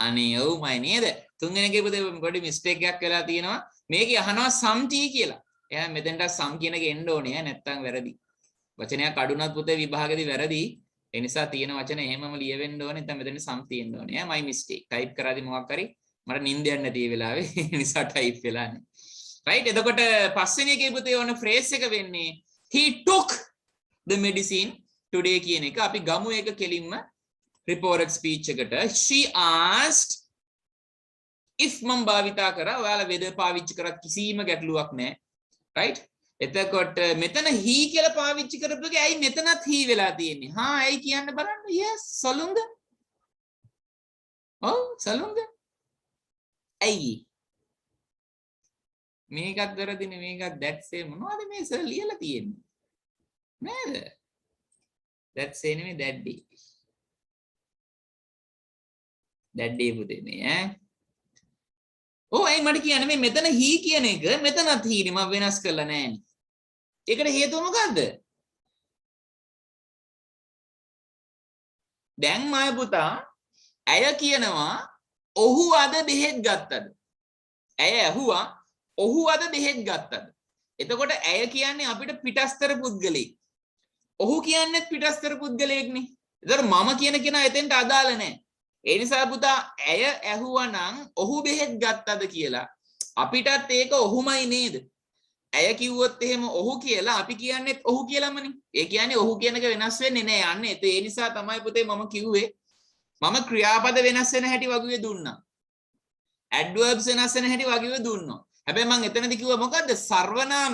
අනේ ඔව්මයි නේද? තුන්වෙනි එකේ පුතේ පොඩි mistake එකක් වෙලා තියෙනවා. මේකේ අහනවා some tea කියලා. එහෙනම් මෙතෙන්ට some කියන එක එන්න ඕනේ නැත්තම් වැරදි. වචනයක් අඩුනත් පුතේ විභාගෙදී වැරදි. ඒ නිසා තියෙන වචන එහෙමම ලියවෙන්න ඕනේ. නැත්නම් මෙතන some තියෙන්න ඕනේ. my mistake. type කරාදී මොකක් හරි මට නිින්ද යන්නේ නැති වෙලාවේ නිසා ටයිප් වෙලානේ. right එතකොට පස්වෙනි එකේ පුතේ ඕන ෆ්‍රේස් එක වෙන්නේ he took the medicine today කියන එක. අපි ගමු එක කෙලින්ම reported speech එකට. she asked if මම භාවිතා කරා ඔයාලා weather පාවිච්චි කරත් කිසිම ගැටලුවක් නැහැ. right එතකොට මෙතන he කියලා පාවිච්චි කරපු එක ඇයි මෙතනත් he වෙලා තියෙන්නේ? හා ඇයි කියන්න බලන්න. yes සලුන්ද. ඔව් සලුන්ද. ඇයි මේකත් වැරදිනේ මේකත් that's say මොනවද මේ සර් ලියලා තියෙන්නේ නේද? that's say නෙමෙයි that day පුතේ මේ ඈ. ඔව් ඇයි මට කියන්නේ මේ මෙතන he කියන එක මෙතනත් he නේ මම වෙනස් කරලා නැහැ. ඒකට හේතුව මොකද්ද? දැන් මම පුතා ඇය කියනවා ඔහු අද බෙහෙත් ගත්තද? ඇය ඇහුවා ඔහු අද බෙහෙත් ගත්තද? එතකොට ඇය කියන්නේ අපිට පිටස්තර පුද්ගලෙක්. ඔහු කියන්නේ පිටස්තර පුද්ගලයෙක්නේ. ඒතර මම කියන කෙනා එතෙන්ට අදාළ නැහැ. ඒ නිසා පුතා ඇය ඇහුවා නම් ඔහු බෙහෙත් ගත්තද කියලා අපිටත් ඒක ඔහුමයි නේද? ඇය කිව්වොත් එහෙම ඔහු කියලා අපි කියන්නේත් ඔහු කියලාමනේ. ඒ කියන්නේ ඔහු කියන එක වෙනස් වෙන්නේ නැහැ යන්නේ. ඒ නිසා තමයි පුතේ මම කිව්වේ මම ක්‍රියාපද වෙනස් වෙන හැටි වගුවේ දුන්නා. adverbs වෙනස් වෙන හැටි වගුවේ දුන්නා. හැබැයි මම එතනදී කිව්වා මොකද්ද? සර්වනාම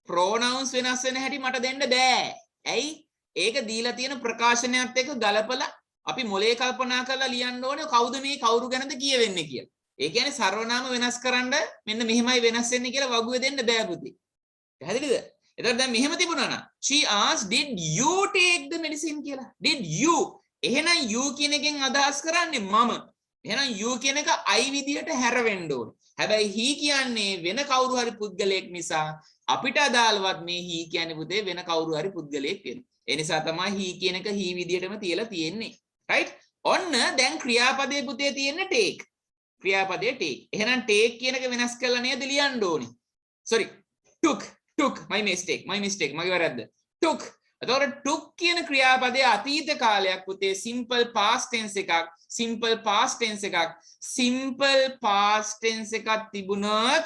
pronouns වෙනස් වෙන හැටි මට දෙන්න බෑ. ඇයි? ඒක දීලා තියෙන ප්‍රකාශනයත් එක්ක ගලපලා අපි මොලේ කල්පනා කරලා ලියන්න ඕනේ කවුද මේ කවුරු ගැනද කියවෙන්නේ කියලා. ඒ කියන්නේ සර්වනාම වෙනස් කරන්න මෙන්න මෙහෙමයි වෙනස් වෙන්නේ කියලා වගුවේ දෙන්න බෑ පුතේ. පැහැදිලිද? එතකොට දැන් මෙහෙම තිබුණා නම් she asked did you take the medicine කියලා. did you එහෙනම් you කියන එකෙන් අදහස් කරන්නේ මම. එහෙනම් you කියන එක I විදියට හැරවෙන්න ඕනේ. හැබැයි he කියන්නේ වෙන කවුරු හරි පුද්ගලයෙක් නිසා අපිට අදාළවත් මේ he කියන්නේ පුතේ වෙන කවුරු හරි පුද්ගලයෙක් වෙනවා. ඒ නිසා තමයි he කියන එක he විදියටම තියලා තියෙන්නේ. right? ඔන්න දැන් ක්‍රියාපදයේ පුතේ තියෙන්නේ take. ක්‍රියාපදයේ take. එහෙනම් take කියන එක වෙනස් කරලා නේද ලියන්න ඕනේ. sorry took my mistake මගේ වැරද්ද. took එතකොට took කියන ක්‍රියාපදයේ අතීත කාලයක් පුතේ simple past tense එකක් simple past tense එකක් තිබුණොත්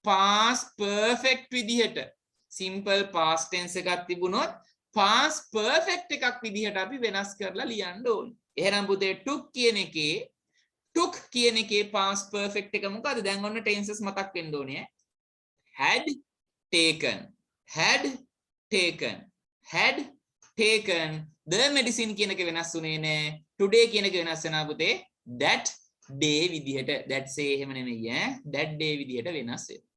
past perfect විදිහට simple past tense එකක් තිබුණොත් past perfect එකක් විදිහට අපි වෙනස් කරලා ලියන්න ඕනේ. එහෙනම් පුතේ took කියන එකේ past perfect එක මොකද්ද? දැන් ඔන්න tenses මතක් වෙන්න ඕනේ. had taken the medicine කියන එක වෙනස් වුණේ නෑ. today කියන එක වෙනස් වෙනවා පුතේ that day විදිහට. that say එහෙම නෙමෙයි ඈ. that day විදිහට වෙනස් වෙනවා.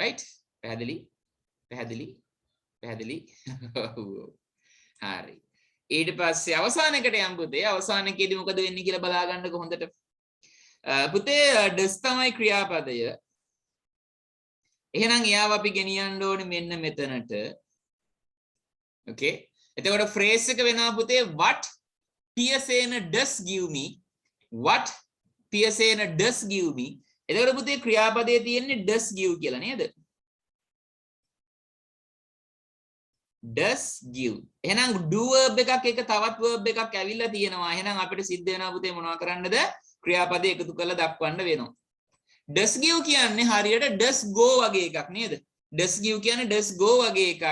right? පැහැදිලි? හරි. ඊට පස්සේ අවසානයකට යම් පුතේ. අවසානයේදී මොකද වෙන්නේ කියලා බලා ගන්නකො හොඳට. පුතේ does තමයි ක්‍රියාපදය. එහෙනම් එයාව අපි ගෙනියන්න ඕනේ මෙන්න මෙතනට. okay එතකොට phrase එක වෙනවා පුතේ what Piyasena does give me. එතකොට පුතේ ක්‍රියාපදයේ තියෙන්නේ does give කියලා නේද? does give. එහෙනම් do verb එකක් එක තවත් verb එකක් ඇවිල්ලා තියෙනවා. එහෙනම් අපිට සිද්ධ වෙනවා පුතේ මොනවා කරන්නද? ක්‍රියාපදේ එකතු කරලා දක්වන්න වෙනවා. does give කියන්නේ හරියට does go වගේ එකක් නේද? does give කියන්නේ does go වගේ එකක්.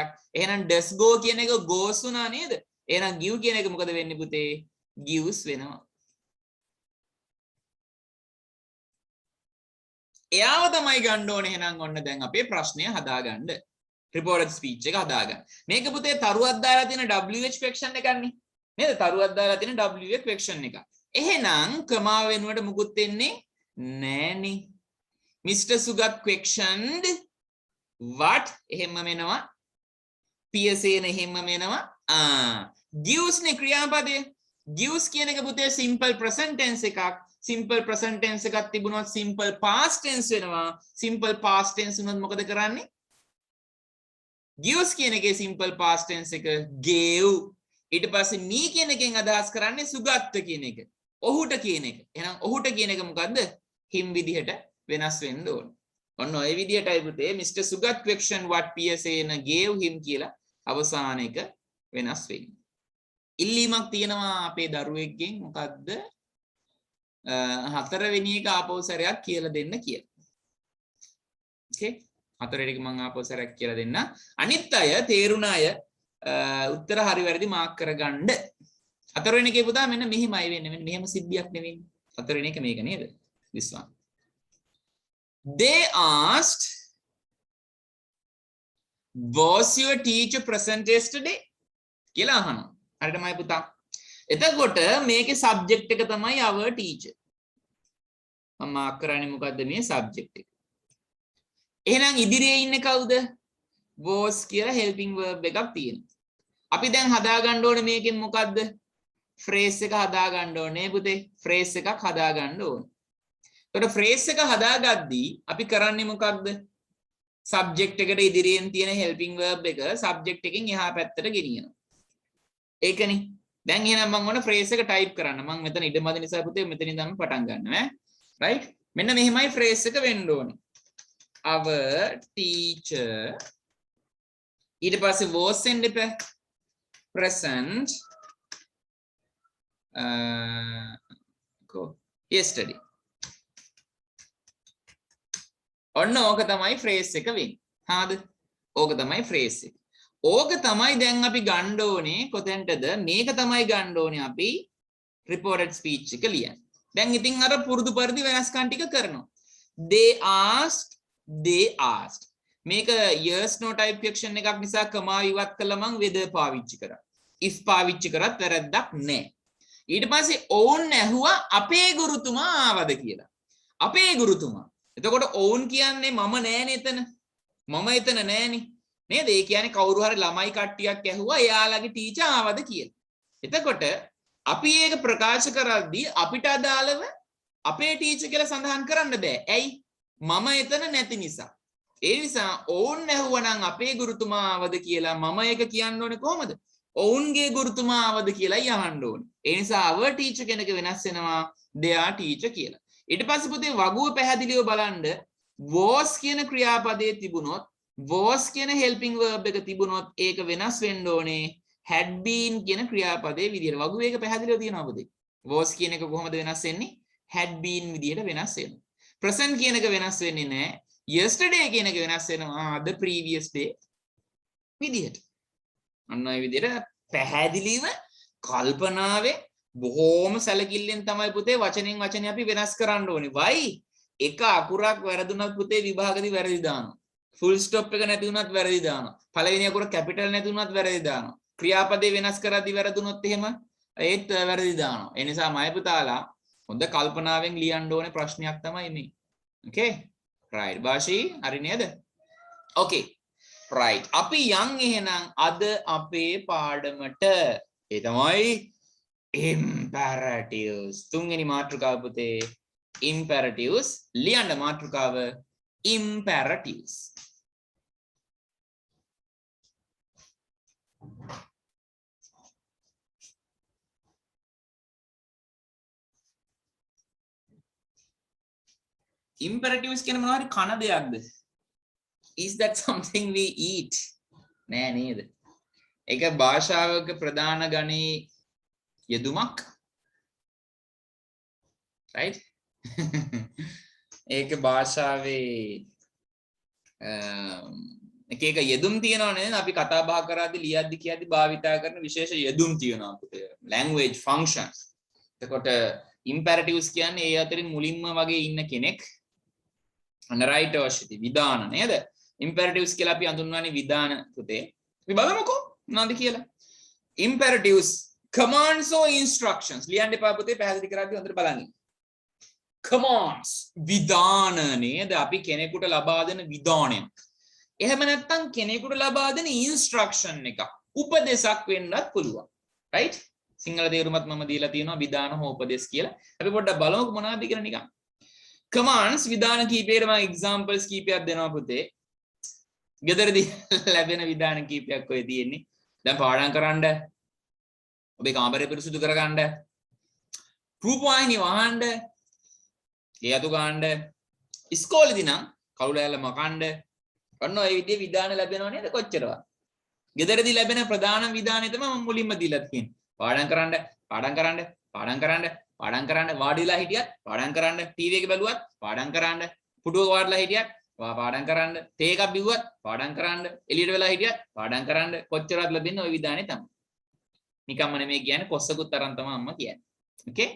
එහෙනම් does go කියන එක goes වුණා නේද? එහෙනම් give කියන එක මොකද වෙන්නේ පුතේ? gives වෙනවා. එයාව තමයි ගන්න ඕනේ. එහෙනම් ඔන්න දැන් අපේ ප්‍රශ්නය හදාගන්න. reported speech එක හදාගන්න. මේක පුතේ තරුවක් දාලා තියෙන WH question එකක්නේ. නේද? තරුවක් දාලා තියෙන WH question එක. එහෙනම් කමා වෙනුවට මුකුත් වෙන්නේ නෑනේ. Mr. Sugat questioned what එහෙම වෙනවා. Piyasena එහෙම වෙනවා. gives නේ ක්‍රියාපදේ. gives කියන එක පුතේ simple present tense එකක්. simple present tense එකක් තිබුණොත් simple past tense වෙනවා. simple past tense වුණොත් මොකද කරන්නේ? gives කියන එකේ simple past tense එක gave. ඊට පස්සේ me කියන එකෙන් අදහස් කරන්නේ සුගත් කියන එක. ඔහුට කියන එක. එහෙනම් ඔහුට කියන එක මොකද්ද? him විදිහට වෙනස් වෙන්න ඕන. ඔන්න ඔය විදිහටයි පුතේ Mr. Sugat question what Piyasena gave him කියලා අවසාන එක වෙනස් වෙන්නේ. ඉල්ලීමක් තියෙනවා අපේ දරුවෙක්ගෙන් මොකද්ද? හතරවෙනි එක ආපහු සැරයක් කියලා දෙන්න කියලා. ඕකේ. හතරවෙනි එක මම ආපහු සැරයක් කියලා දෙන්න. අනිත් අය තේරුණ අය උත්තර හරි වැරදි මාක් කරගන්න. හතරවෙනි එකේ පුතා මෙන්න මෙහිමයි වෙන්නේ. මෙන්න මෙහෙම සිද්ධියක් නෙවෙයි. හතරවෙනි එක මේක නේද? this one. They asked, was your teacher present yesterday? කියලා අහනවා. හරියටමයි පුතා. එතකොට මේකේ subject එක තමයි our teacher. මම මාක් කරන්නේ මොකද්ද මේ subject එක. එහෙනම් ඉදිරියේ ඉන්නේ කවුද? was කියලා helping verb එකක් තියෙනවා. අපි දැන් හදා ගන්න ඕනේ මේකෙන් මොකද්ද? phrase එක හදා ගන්න ඕනේ පුතේ. phrase එකක් හදා ගන්න ඕනේ. එතකොට phrase එක හදාගද්දී අපි කරන්නේ මොකක්ද? subject එකට ඉදිරියෙන් තියෙන helping verb එක subject එකෙන් එහා පැත්තට ගෙනියනවා. ඒකනේ. දැන් එහෙනම් මම ඕන phrase එක type කරන්න. මම මෙතන ඉඩමද නිසා පුතේ මෙතනින් ඉඳන් පටන් ගන්නවා ඈ. right? මෙන්න මෙහෙමයි phrase එක වෙන්න ඕනේ. Our teacher ඊට පස්සේ was එන්න එපා. present yesterday. ඔන්න ඕක තමයි phrase එක වෙන්නේ. හරිද? ඕක තමයි phrase එක. ඕක තමයි දැන් අපි ගන්න ඕනේ කොතෙන්ටද? මේක තමයි ගන්න ඕනේ අපි reported speech එක ලියන්න. දැන් ඉතින් අර පුරුදු පරිදි වෙනස්කම් ටික කරනවා. They asked. මේක yes no type question එකක් නිසා කමා ඉවත් කළා මං whether පාවිච්චි කරා. if පාවිච්චි කරත් වැරද්දක් නැහැ. ඊට පස්සේ ඔවුන් ඇහුවා අපේ ගුරුතුමා ආවද කියලා. අපේ ගුරුතුමා. එතකොට ඔවුන් කියන්නේ මම නෑනේ එතන. මම එතන නෑනේ. නේද? ඒ කියන්නේ කවුරු හරි ළමයි කට්ටියක් ඇහුවා එයාලගේ ටීචර් ආවද කියලා. එතකොට අපි ඒක ප්‍රකාශ කරද්දී අපිට අදාළව අපේ ටීචර් කියලා සඳහන් කරන්න බෑ. ඇයි? මම එතන නැති නිසා. ඒ නිසා ඔවුන් ඇහුවනම් අපේ ගුරුතුමා ආවද කියලා මම ඒක කියන්න ඕනේ කොහමද? ඔවුන්ගේ ගුරුතුමා ආවද කියලායි අහන්න ඕනේ. ඒ නිසා our teacher කෙනෙක් වෙනස් වෙනවා their teacher කියලා. ඊට පස්සේ පුතේ වගුව පැහැදිලිව බලන්න was කියන ක්‍රියාපදයේ තිබුණොත් was කියන helping verb එක තිබුණොත් ඒක වෙනස් වෙන්න ඕනේ had been කියන ක්‍රියාපදයේ විදියට. වගුව ඒක පැහැදිලිව තියෙනවා පුතේ. was කියන එක කොහොමද වෙනස් වෙන්නේ? had been විදියට වෙනස් වෙනවා. present කියන එක වෙනස් වෙන්නේ නැහැ. yesterday කියන එක වෙනස් වෙනවා the previous day විදියට. අන්න ඒ විදියට පැහැදිලිව කල්පනාවේ බොහෝම සැලකිල්ලෙන් තමයි පුතේ වචනෙන් වචනේ අපි වෙනස් කරන්න ඕනේ. වයි එක අකුරක් වැරදුනත් පුතේ විභාගදී වැරදි දානවා. ෆුල් ස්ටොප් එක නැති වුණත් වැරදි දානවා. පළවෙනි අකුර කැපිටල් නැති වුණත් වැරදි දානවා. ක්‍රියාපදේ වෙනස් කරද්දී වැරදුනොත් එහෙම ඒත් වැරදි දානවා. ඒ නිසා මය පුතාලා හොඳ කල්පනාවෙන් ලියන්න ඕනේ ප්‍රශ්නයක් තමයි මේ. Okay? right. බාෂි හරි නේද? Okay. right. අපි යන් එහෙනම් අද අපේ පාඩමට ඒ තමයි imperatives. තුන්වෙනි මාතෘකාව පුතේ imperatives. ලියන්න මාතෘකාව imperatives. imperatives කියන මොනවා හරි කන දෙයක්ද? Is that something we eat? නෑ නේද? ඒක භාෂාවක ප්‍රධාන ගණයේ යෙදුමක්. right? ඒක භාෂාවේ එක එක යෙදුම් තියෙනවා නේද? අපි කතා බහ කරද්දී ලියද්දී කියද්දී භාවිතා කරන විශේෂ යෙදුම් තියෙනවා අපිට. language functions. එතකොට imperatives කියන්නේ ඒ අතරින් මුලින්ම වගේ ඉන්න කෙනෙක්. අනරයිටර්ෂිති විධාන නේද? imperatives කියලා අපි හඳුන්වන්නේ විධාන පුතේ. අපි බලමුකෝ මොනවද කියලා. imperatives commands or instructions. ලියන්න එපා පුතේ පැහැදිලි කරද්දී හොඳට බලන්න. commands විධාන නේද? අපි කෙනෙකුට ලබා දෙන විධානයක්. එහෙම නැත්නම් කෙනෙකුට ලබා දෙන instruction එකක්. උපදේශක් වෙන්නත් පුළුවන්. right? සිංහල තේරුමත් මම දීලා තියෙනවා විධාන හෝ උපදේශ කියලා. අපි පොඩ්ඩක් බලමුකෝ මොනවද කියලා නිකන්. commands විධාන කීපයකට මම examples කීපයක් දෙනවා පුතේ. ගෙදරදී ලැබෙන විධාන කීපයක් ඔය තියෙන්නේ. දැන් පාඩම් කරන්න. ඔබේ කාමරය පිරිසිදු කරගන්න. රූපවාහිනිය වහන්න. ලියතු ගන්න. ඉස්කෝලේදී නම් කවුරු ඇල්ල මකන්න. ඔන්න ඔය විදිහේ විධාන ලැබෙනව නේද කොච්චරවත්. ගෙදරදී ලැබෙන ප්‍රධාන විධානය තමයි මම මුලින්ම දීලා තියෙන්නේ. පාඩම් කරන්න, පාඩම් කරන්න, පාඩම් කරන්න, පාඩම් කරන්න, වාඩි වෙලා හිටියත් පාඩම් කරන්න, ටීවී එක බැලුවත් පාඩම් කරන්න, පුටුවක වාඩිලා හිටියත් පාඩම් කරන්න, තේ එකක් බිව්වත් පාඩම් කරන්න, එළියට වෙලා හිටියත් පාඩම් කරන්න, කොච්චරවත් ලැබෙන්නේ ওই විධානේ තමයි. නිකම්ම නෙමෙයි කියන්නේ, කොස්සකුත් තරම් තමයි අම්මා කියන්නේ. Okay?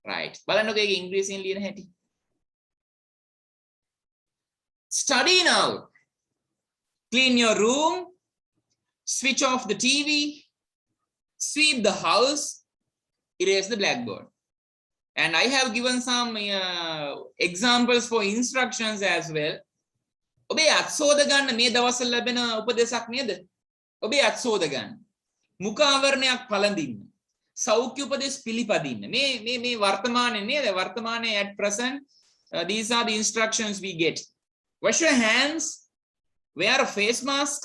Right. බලන්නකෝ ඒක ඉංග්‍රීසියෙන් ලියන හැටි. Study now. Clean your room, switch off the TV, sweep the house, erase the blackboard. And I have given some examples for instructions as well. ඔබේ අත් සෝද ගන්න මේ දවස්වල ලැබෙන උපදේශක් නේද? ඔබේ අත් සෝද ගන්න. මුඛ ආවරණයක් පළඳින්න. සෞඛ්‍ය උපදේශ පිළිපදින්න. මේ වර්තමානයේ නේද? වර්තමානයේ at present these are the instructions we get. Wash your hands, wear a face mask,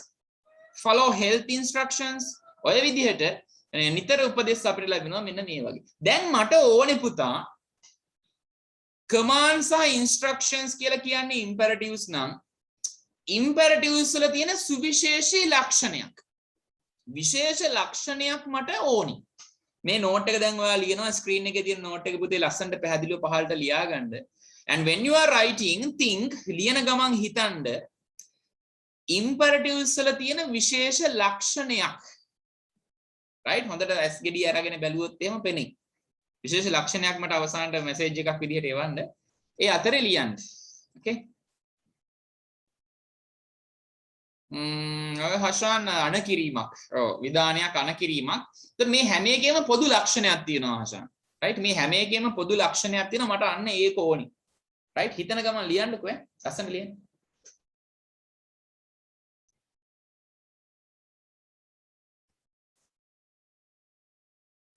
follow health instructions. ඔය විදිහට නිතර උපදෙස් අපිට ලැබෙනවා මෙන්න මේ වගේ. දැන් මට ඕනේ පුතා commands සහ instructions කියලා කියන්නේ imperatives නම් imperatives වල තියෙන සුවිශේෂී ලක්ෂණයක්. විශේෂ ලක්ෂණයක් මට ඕනි. මේ නෝට් එක දැන් ඔයාලා ලියනවා ස්ක්‍රීන් එකේ තියෙන නෝට් එක පුතේ ලස්සනට පැහැදිලිව පහළට ලියා ගන්න. And when you are writing, think ලියන ගමන් හිතන්න imperatives වල තියෙන විශේෂ ලක්ෂණයක්. right හොඳට S ගෙඩිය අරගෙන බැලුවොත් එහෙම පෙනේ. විශේෂ ලක්ෂණයක් මට අවසානට මැසේජ් එකක් විදිහට එවන්න. ඒ අතරේ ලියන්න. okay ඔය හෂාන් අනකිරීමක්. ඔව් විධානයක් අනකිරීමක්. ඒත් මේ හැම එකේම පොදු ලක්ෂණයක් තියෙනවා හෂාන්. right මේ හැම එකේම පොදු ලක්ෂණයක් තියෙනවා මට අන්න ඒක ඕනි. right හිතන ගමන් ලියන්නකෝ ඈ. ලස්සන ලියන්න.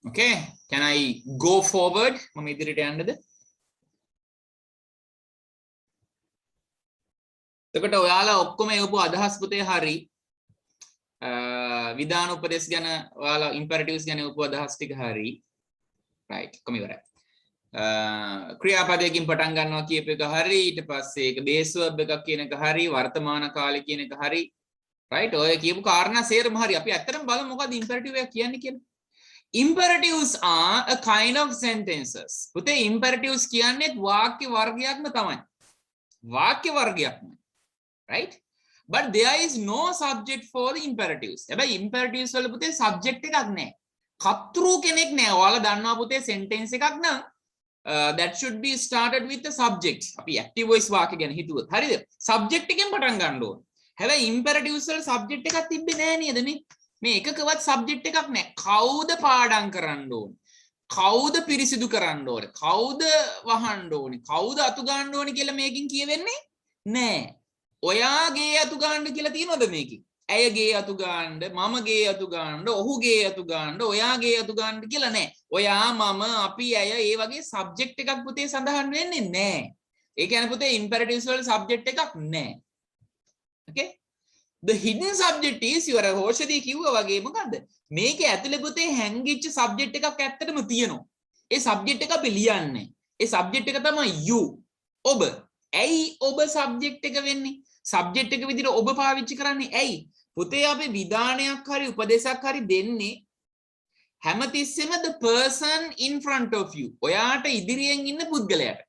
okay can I go forward? මම ඉදිරියට යන්නද? එතකොට ඔයාලා ඔක්කොම එවපු අදහස් පුතේ හරි. විධාන උපදේශ ගැන ඔයාලා imperatives ගැන එවපු අදහස් ටික හරි. right කොම ඉවරයි. ක්‍රියාපදයකින් පටන් ගන්නවා කියප එක හරි. ඊට පස්සේ ඒක base verb එකක් කියන එක හරි. වර්තමාන කාලේ කියන එක හරි. right ඔය කියපු කාරණා සේරම හරි. අපි ඇත්තටම බලමු මොකක්ද imperative එක කියන්නේ කියලා. Imperatives are a kind of sentences. පුතේ imperatives කියන්නේ වාක්‍ය වර්ගයක්ම තමයි. වාක්‍ය වර්ගයක්ම. right? But there is no subject for the imperatives. හැබැයි imperatives වල පුතේ subject එකක් නැහැ. කර්තෘ කෙනෙක් නැහැ. ඔයාලා දන්නවා පුතේ sentence එකක් නම් that should be started with the subject. අපි active voice වාක්‍ය ගැන හිතුවොත් හරිද? subject එකෙන් පටන් ගන්න ඕන. හැබැයි imperatives වල subject එකක් තිබ්බේ නැහැ නේද මේ? මේ එකකවත් subject එකක් නැහැ. කවුද පාඩම් කරන්න ඕන? කවුද පිරිසිදු කරන්න ඕන? කවුද වහන්න ඕන? කවුද අතු ගන්න ඕන කියලා මේකෙන් කියවෙන්නේ නැහැ. ඔයාගේ අතු ගන්න කියලා තියෙනවද මේකේ? ඇයගේ අතු ගන්න, මමගේ අතු ගන්න, ඔහුගේ අතු ගන්න, ඔයාගේ අතු ගන්න කියලා නැහැ. ඔයා, මම, අපි, ඇය ඒ වගේ subject එකක් පුතේ සඳහන් වෙන්නේ නැහැ. ඒ කියන්නේ පුතේ imperatives වල subject එකක් නැහැ. okay the hidden subject is your හෝෂදී කිව්වා වගේ මොකද්ද? මේකේ ඇතුලේ පුතේ හැංගිච්ච subject එකක් ඇත්තටම තියෙනවා. ඒ subject එක අපි ලියන්නේ. ඒ subject එක තමයි you. ඔබ. ඇයි ඔබ subject එක වෙන්නේ? subject එක විදිහට ඔබ පාවිච්චි කරන්නේ ඇයි? පුතේ අපි විධානයක් හරි උපදේශයක් හරි දෙන්නේ හැමතිස්සෙම the person in front of you. ඔයාට ඉදිරියෙන් ඉන්න පුද්ගලයාට.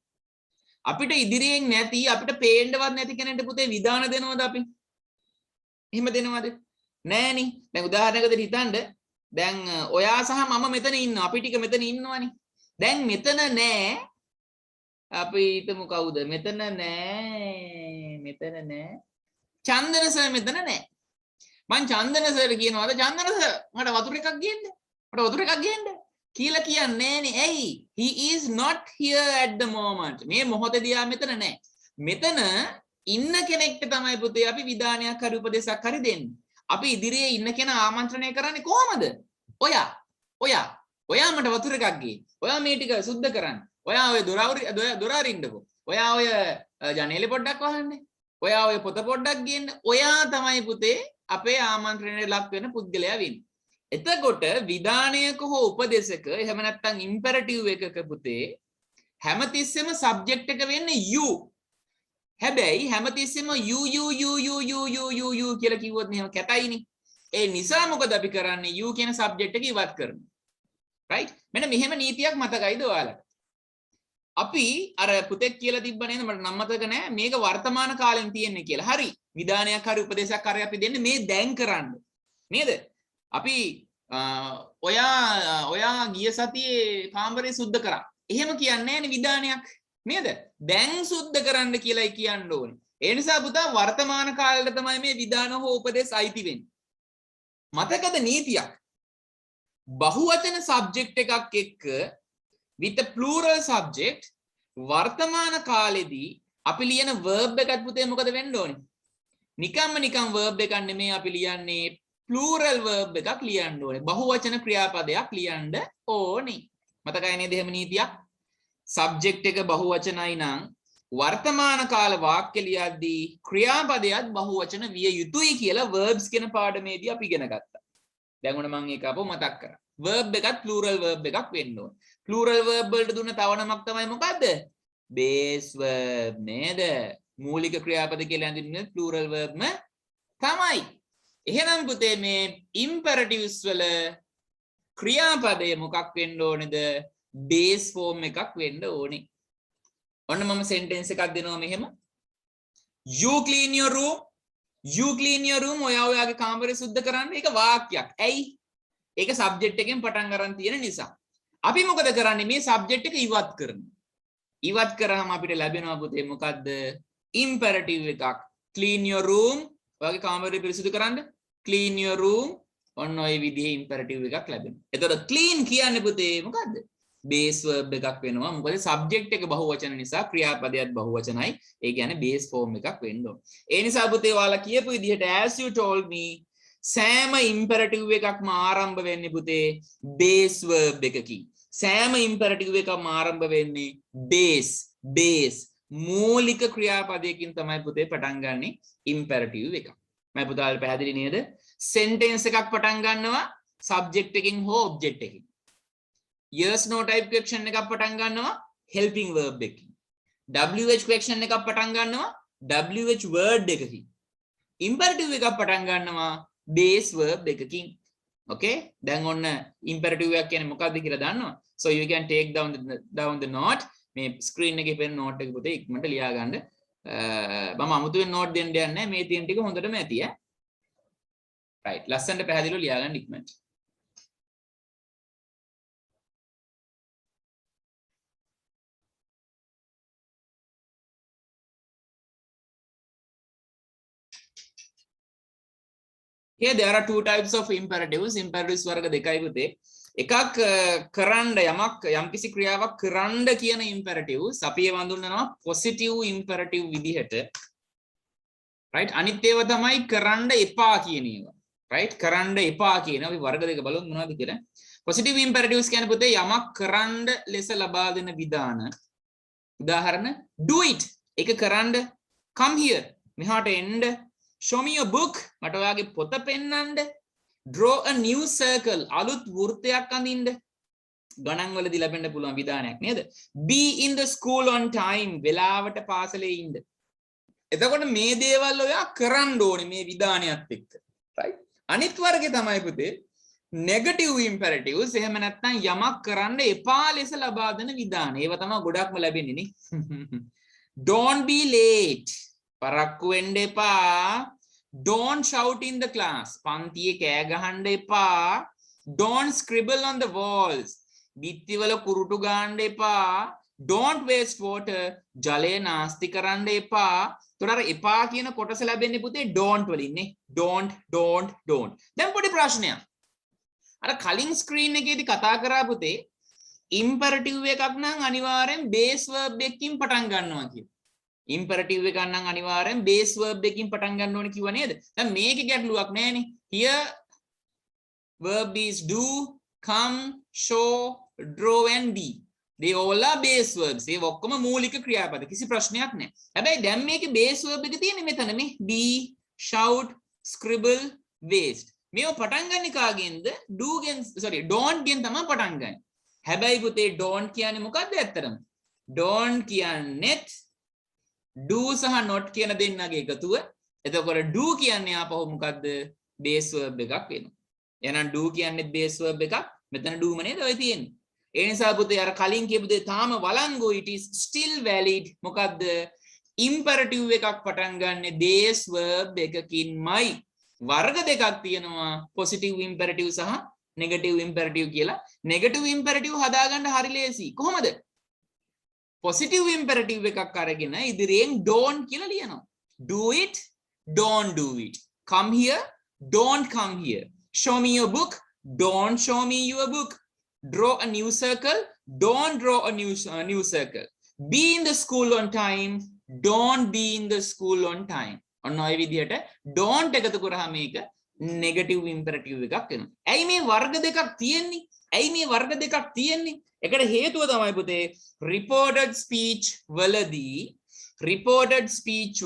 අපිට ඉදිරියෙන් නැති අපිට පේන්නවත් නැති කෙනෙක්ට පුතේ විධාන දෙනවද අපි? එහෙම දෙනවද? නෑනේ. දැන් උදාහරණයකට හිතන්න. දැන් ඔයා සහ මම මෙතන ඉන්නවා. අපි ටික මෙතන ඉන්නවනේ. දැන් මෙතන නෑ. අපි හිතමු කවුද? මෙතන නෑ. චන්දන සර් මෙතන නෑ. මං චන්දන සර් කියනවාද චන්දන සර් මට වතුර එකක් ගේන්න. කියලා කියන්නේ නෑනේ. ඇයි? He is not here at the moment. මේ මොහොතේදී ආ මෙතන නෑ. මෙතන ඉන්න කෙනෙක්ට තමයි පුතේ අපි විධානයක් හරි උපදේශයක් හරි දෙන්නේ. අපි ඉදිරියේ ඉන්න කෙනා ආමන්ත්‍රණය කරන්නේ කොහමද? ඔයා මට වතුර එකක් ගේන්න. ඔයා මේ ටික සුද්ධ කරන්න. ඔයා ඔය දොර අරින්නකෝ. ඔයා ඔය ජනේලෙ පොඩ්ඩක් වහන්න. ඔයා ඔය පොත පොඩ්ඩක් ගේන්න. ඔයා තමයි පුතේ අපේ ආමන්ත්‍රණයට ලක් වෙන පුද්ගලයා වෙන්නේ. එතකොට විධානයක හෝ උපදේශක එහෙම නැත්නම් ඉම්පෙරටිව් එකක පුතේ හැමතිස්සෙම සබ්ජෙක්ට් එක වෙන්නේ you. හැබැයි හැමතිස්සෙම you කියලා කිව්වොත් මෙහෙම කැතයිනේ. ඒ නිසා මොකද අපි කරන්නේ? you කියන සබ්ජෙක්ට් එක ඉවත් කරනවා. right මෙන්න මෙහෙම නීතියක් මතකයිද ඔයාලට අපි අර පුතෙක් කියලා තිබ්බ නේද මට නම් මතක නෑ මේක වර්තමාන කාලෙන් තියෙන්නේ කියලා හරි විධානයක් හරි උපදේශයක් හරි අපි දෙන්නේ මේ දැන් කරන්න නේද අපි ඔයා ගිය සතියේ කාමරේ සුද්ධ කරා එහෙම කියන්නේ නෑනේ විධානයක් නේද දැන් සුද්ධ කරන්න කියලායි කියන්න ඕනේ ඒ නිසා පුතා වර්තමාන කාලෙට තමයි මේ විධාන හෝ උපදේශ අයිති වෙන්නේ මතකද නීතියක් බහුවචන සබ්ජෙක්ට් එකක් එක්ක with a plural subject වර්තමාන කාලෙදී අපි ලියන verb එකත් පුතේ මොකද වෙන්න ඕනේ නිකම් verb එකක් නෙමෙයි අපි ලියන්නේ plural verb එකක් ලියන්න ඕනේ බහුවචන ක්‍රියාපදයක් ලියන්න ඕනේ මතකයි නේද එහෙම නීතියක් subject එක බහුවචනයි නම් වර්තමාන කාල වාක්‍ය ලියද්දී ක්‍රියාපදයක් බහුවචන විය යුතුයි කියලා verbs කියන පාඩමේදී අපි ඉගෙන ගත්තා දැන් උන මම ඒක අපෝ මතක් කරා verb එකත් plural verb එකක් වෙන්න ඕනේ plural verb වලට දුන්න තව නමක් තමයි මොකද්ද base verb නේද මූලික ක්‍රියාපද කියලා හඳුන්වන්නේ plural verb ම තමයි එහෙනම් පුතේ මේ imperatives වල ක්‍රියාපදය මොකක් වෙන්න ඕනේද base form එකක් වෙන්න ඕනේ ඔන්න මම sentence එකක් දෙනවා මෙහෙම you clean your room ඔයාගේ කාමරය සුද්ධ කරන්න ඒක වාක්‍යයක් ඇයි ඒක subject එකෙන් පටන් ගන්න තියෙන නිසා අපි මොකද කරන්නේ මේ subject එක ඉවත් කරනවා ඉවත් කරාම අපිට ලැබෙනවා පුතේ මොකද්ද imperative එකක් clean your room ඔයාගේ කාමරය පිරිසිදු කරන්න clean your room ඔන්න ඔය විදිහේ imperative එකක් ලැබෙනවා එතකොට clean කියන්නේ පුතේ මොකද්ද base verb එකක් වෙනවා මොකද subject එක බහුවචන නිසා ක්‍රියාපදයක් බහුවචනයි ඒ කියන්නේ base form එකක් වෙන්න ඕන ඒ නිසා පුතේ ඔයාලා කියපු විදිහට as you told me සෑම imperative එකක්ම ආරම්භ වෙන්නේ පුතේ base verb එකකින් සෑම imperative එකක්ම ආරම්භ වෙන්නේ base මූලික ක්‍රියාපදයකින් තමයි පුතේ පටන් ගන්නෙ imperative එක මම පුතාලට පැහැදිලි නේද sentence එකක් පටන් ගන්නවා subject එකකින් හෝ object එකකින් yes no type question එකක් පටන් ගන්නවා helping verb එකකින් wh question එකක් පටන් ගන්නවා wh word එකකින් imperative එකක් පටන් ගන්නවා base verb එකකින් okay දැන් ඔන්න imperative එකක් කියන්නේ මොකක්ද කියලා දන්නවා so you can take down the note මේ screen එකේ පෙන්න note එක පුතේ ඉක්මනට ලියා ගන්න මම අමුතුවෙන් note දෙන්න යන්නේ නැහැ මේ තියෙන ටික හොඳටම ඇති ඈ right ලස්සනට පැහැදිලිව ලියා ගන්න ඉක්මනට Here there are two types of imperatives. Imperatives වර්ග දෙකයි පුතේ. එකක් කරන්න යමක් යම්කිසි ක්‍රියාවක් කරන්න කියන imperatives අපි ඒව හඳුන්වනවා positive imperative විදිහට. right? අනිත් ඒවා තමයි කරන්න එපා කියන ඒවා. right? කරන්න එපා කියන අපි වර්ග දෙක බලමු මොනවද කියලා. positive imperatives කියන්නේ පුතේ යමක් කරන්න ලෙස ලබා දෙන විධාන. උදාහරණ do it. ඒක කරන්න come here. මෙහාට එන්න show me your book මට ඔයාගේ පොත පෙන්නන්න draw a new circle අලුත් වෘත්තයක් අඳින්න ගණන් වලදී ලැබෙන්න පුළුවන් විධානයක් නේද be in the school on time වෙලාවට පාසලේ ඉන්න එතකොට මේ දේවල් ඔයා කරන්න ඕනේ මේ විධානයත් එක්ක right අනිත් වර්ගේ තමයි පුතේ negative imperatives එහෙම නැත්නම් යමක් කරන්න එපා ලෙස ලබා දෙන විධාන ඒව තමයි ගොඩක්ම ලැබෙන්නේ නේ don't be late පරක්කු වෙන්න එපා don't shout in the class පන්තියේ කෑ ගහන්න එපා don't scribble on the walls බිත්ති වල කුරුටු ගන්න එපා don't waste water ජලය නාස්ති කරන්න එපා ඒතර අර එපා කියන කොටස ලැබෙන්නේ පුතේ don't වලින් නේ don't දැන් පොඩි ප්‍රශ්නයක් අර කලින් ස්ක්‍රීන් එකේදී කතා කරා පුතේ imperative එකක් නම් අනිවාර්යෙන් base verb එකකින් පටන් ගන්නවා කියලා imperative එකක් නම් අනිවාර්යෙන් base verb එකකින් පටන් ගන්න ඕනේ කිව්වා නේද? දැන් මේකේ ගැටලුවක් නැහැනේ. Here verb is do, come, show, draw and be. They all are base verbs. ඒ ඔක්කොම මූලික ක්‍රියාපද. කිසි ප්‍රශ්නයක් නැහැ. හැබැයි දැන් මේකේ base verb එක තියෙන්නේ මෙතන මේ be, shout, scribble, waste. මේව පටන් ගන්න කාගෙන්ද? do ගෙන් sorry don't ගෙන් තමයි පටන් ගන්නේ. හැබැයි පුතේ don't කියන්නේ මොකද්ද ඇත්තටම? don't කියන්නේත් do සහ not කියන දෙන්නගේ එකතුව. එතකොට do කියන්නේ ආපහු මොකද්ද? base verb එකක් වෙනවා. එහෙනම් do කියන්නේ base verb එකක්. මෙතන do නේද ඔය තියෙන්නේ. ඒ නිසා පුතේ අර කලින් කියපු දේ තාම වළංගු, it is still valid. මොකද්ද? imperative එකක් පටන් ගන්නෙ this verb එකකින්මයි. වර්ග දෙකක් තියෙනවා, positive imperative සහ negative imperative කියලා. negative imperative හදාගන්න හරි ලේසි. කොහොමද? positive imperative එකක් අරගෙන ඉදිරියෙන් don't කියලා ලියනවා. do it, don't do it. come here, don't come here. show me your book, don't show me your book. draw a new circle, don't draw a new circle. be in the school on time, don't be in the school on time. ඔන්න ඔය විදිහට don't එකතු කරාම මේක negative imperative එකක් වෙනවා. ඇයි මේ වර්ග දෙකක් තියෙන්නේ? ඇයි මේ වර්ග දෙකක් තියෙන්නේ? ඒකට හේතුව තමයි පුතේ reported speech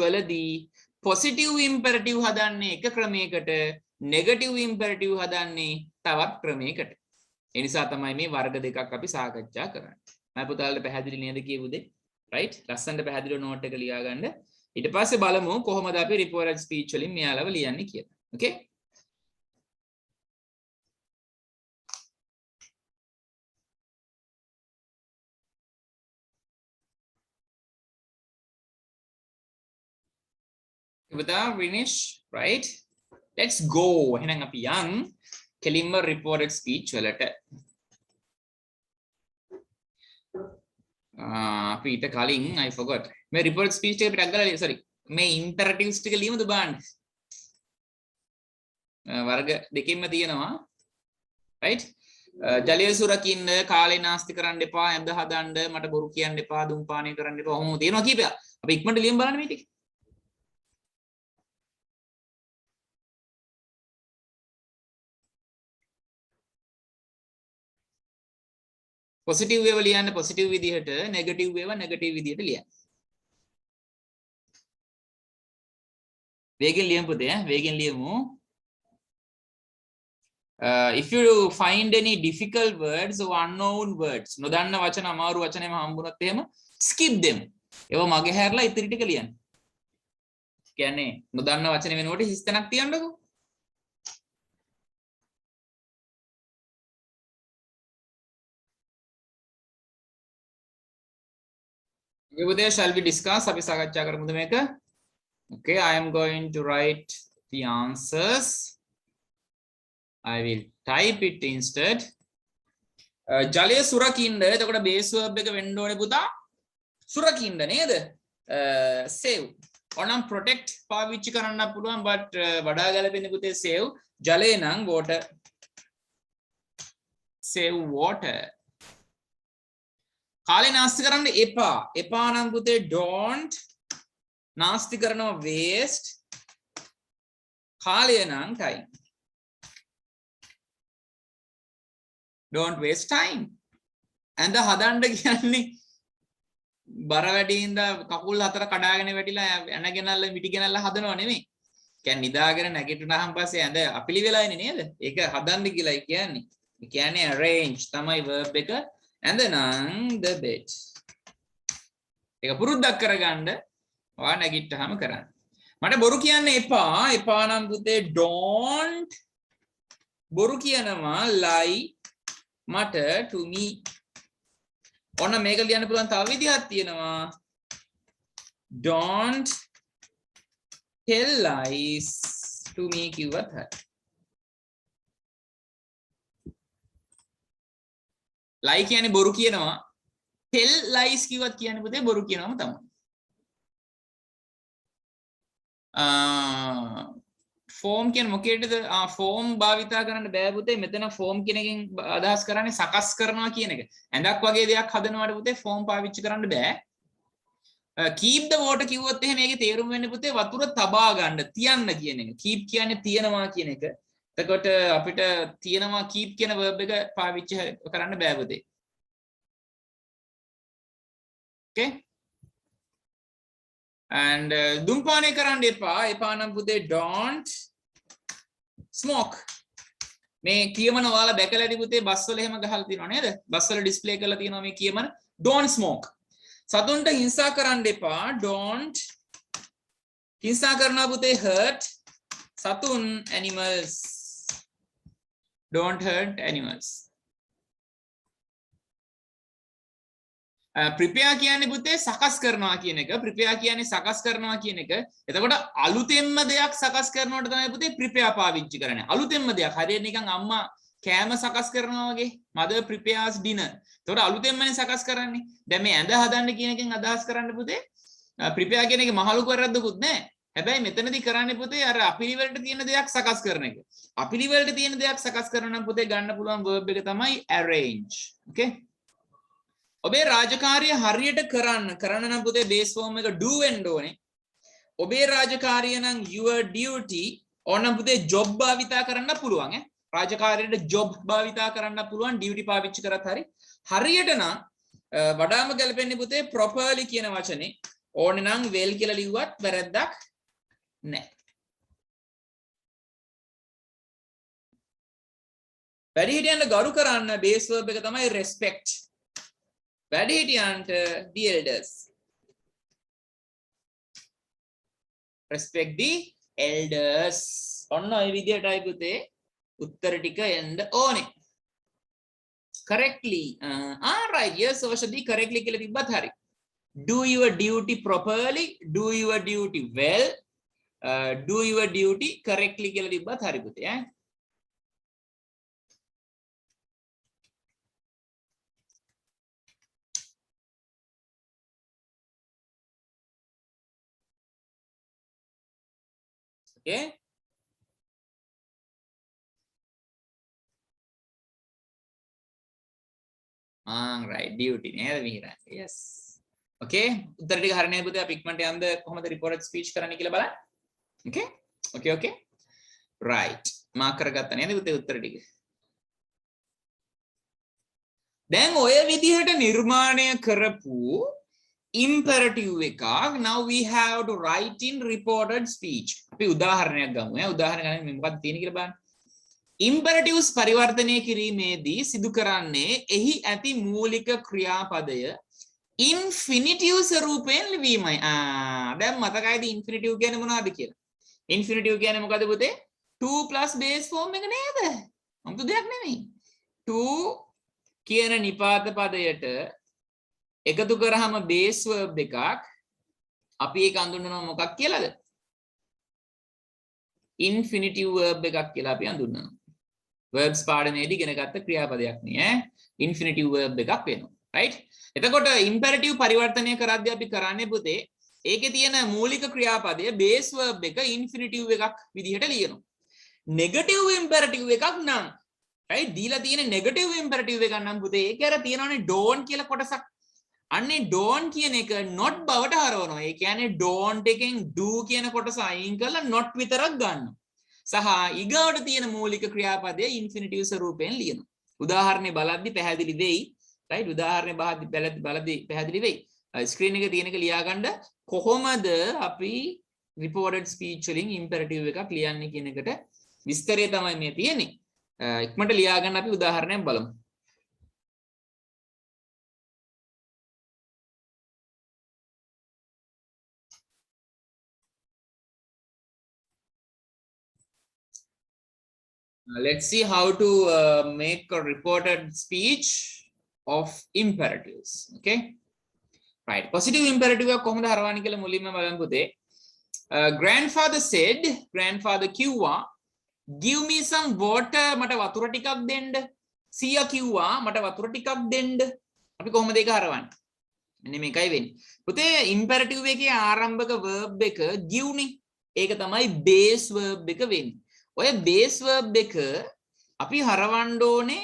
වලදී positive imperative හදන්නේ එක ක්‍රමයකට, negative imperative හදන්නේ තවත් ක්‍රමයකට. ඒ නිසා තමයි මේ වර්ග දෙකක් අපි සාකච්ඡා කරන්නේ. මම පුතාලට පැහැදිලි නේද කියපු දේ? right? ලස්සනට පැහැදිලිව note එක ලියා ගන්න. ඊට පස්සේ බලමු කොහොමද අපි reported speech වලින් මෙයාලව ලියන්නේ කියලා. okay? Without Vinish, right? Let's go. එහෙනම් අපි යන් කෙලින්ම reported speech වලට. අපි ඊට කලින් I forgot. මේ reported speech එක පිටක් ගාලා sorry. මේ imperatives ටික ලියමුද බලන්න. වර්ග දෙකෙන්ම තියෙනවා. right? ජලය සුරකින්න, කාලේ නාස්ති කරන්න එපා, ඇඳ හදන්න, මට බොරු කියන්න එපා, දුම්පානය කරන්න එපා. ඔහොම තියෙනවා කීපයක්. අපි ඉක්මනට ලියමු බලන්න මේ ටික. positive wave ලියන්න positive විදිහට, negative wave negative විදිහට ලියන්න. වේගෙන් ලියමු පුතේ, වේගෙන් ලියමු. If you find any difficult words or unknown words, නොදන්න වචන, අමාරු වචනේම හම්බුනොත් එහෙම skip them. ඒව මගේ හැරලා ඉතිරි ටික ලියන්න. කියන්නේ නොදන්න වචන වෙනුවට හිස් තැනක් තියන්නකෝ. Okay, shall we discuss? අපි සාකච්ඡා කරමුද මේක? Okay, I am going to write the answers. I will type it instead. ජලය සුරකින්න. එතකොට base verb එක වෙන්න ඕනේ පුතා. සුරකින්න නේද? save. ඕනම් protect පාවිච්චි කරන්න පුළුවන්, but වඩා ගැලපෙන්නේ පුතේ save. ජලය නම් water. save water. කාලේ නාස්ති කරන්න එපා. එපා නම් පුතේ don't. නාස්ති කරනවා waste. කාලය නම් time. don't waste time. ඇඳ හදන්න කියන්නේ බර වැඩිින්ද කකුල් හතර කඩාගෙන වැටිලා ඇනගෙනල්ල මිටිගෙනල්ල හදනව නෙමෙයි. කියන්නේ නිදාගෙන නැගිටිනාම පස්සේ ඇඳ අපිලි වෙලා ඉන්නේ නේද? ඒක හදන්න කියලායි කියන්නේ. ඒ කියන්නේ arrange තමයි verb එක. ඇඳ නම් the bed. ඒක පුරුද්දක් කරගන්න ඔයා නැගිට්ටාම කරන්න. මට බොරු කියන්න එපා. එපා නම් පුතේ don't. බොරු කියනවා lie මට to me. ඔන්න මේක ලියන්න පුළුවන් තව විදිහක් තියෙනවා. don't tell lies to me කිව්වත් හරි. lie කියන්නේ බොරු කියනවා. tell lies කිව්වත් කියන්නේ පුතේ බොරු කියනවාම තමයි. ෆෝම් කියන්නේ මොකේද? ෆෝම් භාවිතා කරන්න බෑ පුතේ. මෙතන ෆෝම් කියන එකෙන් අදහස් කරන්නේ සකස් කරනවා කියන එක. ඇඳක් වගේ දෙයක් හදනවාට පුතේ ෆෝම් පාවිච්චි කරන්න බෑ. keep the water කිව්වොත් එහෙනම් මේකේ තේරුම වෙන්නේ පුතේ වතුර තබා ගන්න, තියන්න කියන එක. keep කියන්නේ තියනවා කියන එක. එතකොට අපිට තියනවා keep කියන verb එක පාවිච්චි කරන්න බෑ පුතේ. okay? and දුම්පානය කරන්න එපා. එපා නම් පුතේ don't smoke. මේ කියමන ඔයාලා දැකලා ඇති පුතේ බස් වල එහෙම ගහලා තියෙනව නේද? බස් වල ඩිස්ප්ලේ කරලා තියෙනවා මේ කියමන don't smoke. සතුන්ට හිංසා කරන්න එපා. don't. හිංසා කරනවා පුතේ hurt. සතුන් animals. don't hurt animals. ප්‍රිපෙයා කියන්නේ පුතේ සකස් කරනවා කියන එක. ප්‍රිපෙයා කියන්නේ සකස් කරනවා කියන එක. එතකොට අලුතෙන්ම දෙයක් සකස් කරනවට තමයි පුතේ ප්‍රිපෙයා පාවිච්චි කරන්නේ. අලුතෙන්ම දෙයක්. හරියට නිකන් අම්මා කෑම සකස් කරනවා වගේ. mother prepares dinner. එතකොට අලුතෙන්මනේ සකස් කරන්නේ. දැන් මේ ඇඳ හදන්න කියන එකෙන් අදහස් කරන්න පුතේ ප්‍රිපෙයා කියන එකේ මහලු කරද්දකුත් නැහැ. හැබැයි මෙතනදී කරන්නේ පුතේ අර අපිලිවෙලට තියෙන දෙයක් සකස් කරන එක. අපිලිවෙලට තියෙන දෙයක් සකස් කරන නම් පුතේ ගන්න පුළුවන් verb එක තමයි arrange. okay? ඔබේ රාජකාරිය හරියට කරන්න නම් පුතේ base form එක do වෙන්න ඕනේ. ඔබේ රාජකාරිය නම් your duty ඕනම් පුතේ job භාවිතා කරන්න පුළුවන් ඈ. රාජකාරියට job භාවිතා කරන්න පුළුවන් duty පාවිච්චි කරත් හරියට නම් වඩාම ගැලපෙන්නේ පුතේ properly කියන වචනේ. ඕනේ නම් well කියලා ලිව්වත් වැරද්දක් නැහැ. වැඩිහිටියන්ට ගරු කරන්න base verb එක තමයි respect. වැඩිහිටියන්ට the elders. Respect the elders. ඔන්න ඔය විදිහටයි පුතේ උත්තර ටික එන්න ඕනේ. Correctly. Right. Yes, Oshadi correctly කියලා තිබ්බත් හරි. Do your duty properly. Do your duty well. Do your duty correctly කියලා තිබ්බත් හරි පුතේ ඈ. Okay. Right. Duty නේද මිහිරන්. Yes. Okay. උත්තර ටික හරිනේ පුතේ අපි ඉක්මනට යන්න කොහොමද reported speech කරන්න කියලා බලන්න. Okay. Okay. Okay. Right. Mark කරගත්තා නේද පුතේ උත්තර ටික. දැන් ඔය විදිහට නිර්මාණය කරපු imperative එකක් now we have to write in reported speech. අපි උදාහරණයක් ගමු ඈ. උදාහරණ ගන්න මේ මොකක්ද තියෙන්නේ කියලා බලන්න. imperatives පරිවර්තනය කිරීමේදී සිදු කරන්නේ එහි ඇති මූලික ක්‍රියාපදය infinitive ස්වරූපයෙන් ලිවීමයි. දැන් මතකයිද infinitive කියන්නේ මොනවද කියලා? infinitive කියන්නේ මොකද පුතේ? 2 plus base form එක නේද? අමුතු දෙයක් නෙමෙයි. 2 කියන නිපාත පදයට එකතු කරාම base verb එකක් අපි ඒක හඳුන්වනවා මොකක් කියලාද? infinitive verb එකක් කියලා අපි හඳුන්වනවා. verbs පාඩමේදී ඉගෙන ගත්ත ක්‍රියාපදයක් නේ ඈ. infinitive verb එකක් වෙනවා. right? එතකොට imperative පරිවර්තනය කරද්දී අපි කරන්නේ පුතේ ඒකේ තියෙන මූලික ක්‍රියාපදය base verb එක infinitive එකක් විදිහට ලියනවා. negative imperative එකක් නම් right දීලා තියෙන negative imperative එකක් නම් පුතේ ඒක අර තියෙනවනේ don't කියලා කොටසක්. අන්නේ don't කියන එක not බවට හරවනවා. ඒ කියන්නේ don't එකෙන් do කියන කොටස අයින් කරලා not විතරක් ගන්නවා. සහ ඊගාවට තියෙන මූලික ක්‍රියාපදය infinitive ස්වරූපයෙන් ලියනවා. උදාහරණේ බලද්දි පැහැදිලි වෙයි. right උදාහරණේ බලද්දි පැහැදිලි වෙයි. ස්ක්‍රීන් එකේ තියෙන එක ලියා ගන්න කොහොමද අපි reported speech වලින් imperative එකක් ලියන්නේ කියන එකට විස්තරය තමයි මේ තියෙන්නේ. ඉක්මනට ලියා ගන්න අපි උදාහරණයක් බලමු. Let's see how to make a reported speech of imperatives. Okay. Right. Positive imperative කොහොමද හරවන්නේ කියලා මුලින්ම බලමු පුතේ. Grandfather said, grandfather කිව්වා, give me some water මට වතුර ටිකක් දෙන්න. සීයා කිව්වා මට වතුර ටිකක් දෙන්න. අපි කොහොමද ඒක හරවන්නේ? මෙන්න මේකයි වෙන්නේ. පුතේ imperative එකේ ආරම්භක verb එක give නේ. ඒක තමයි base verb එක වෙන්නේ. ඔය base verb එක අපි හරවන්න ඕනේ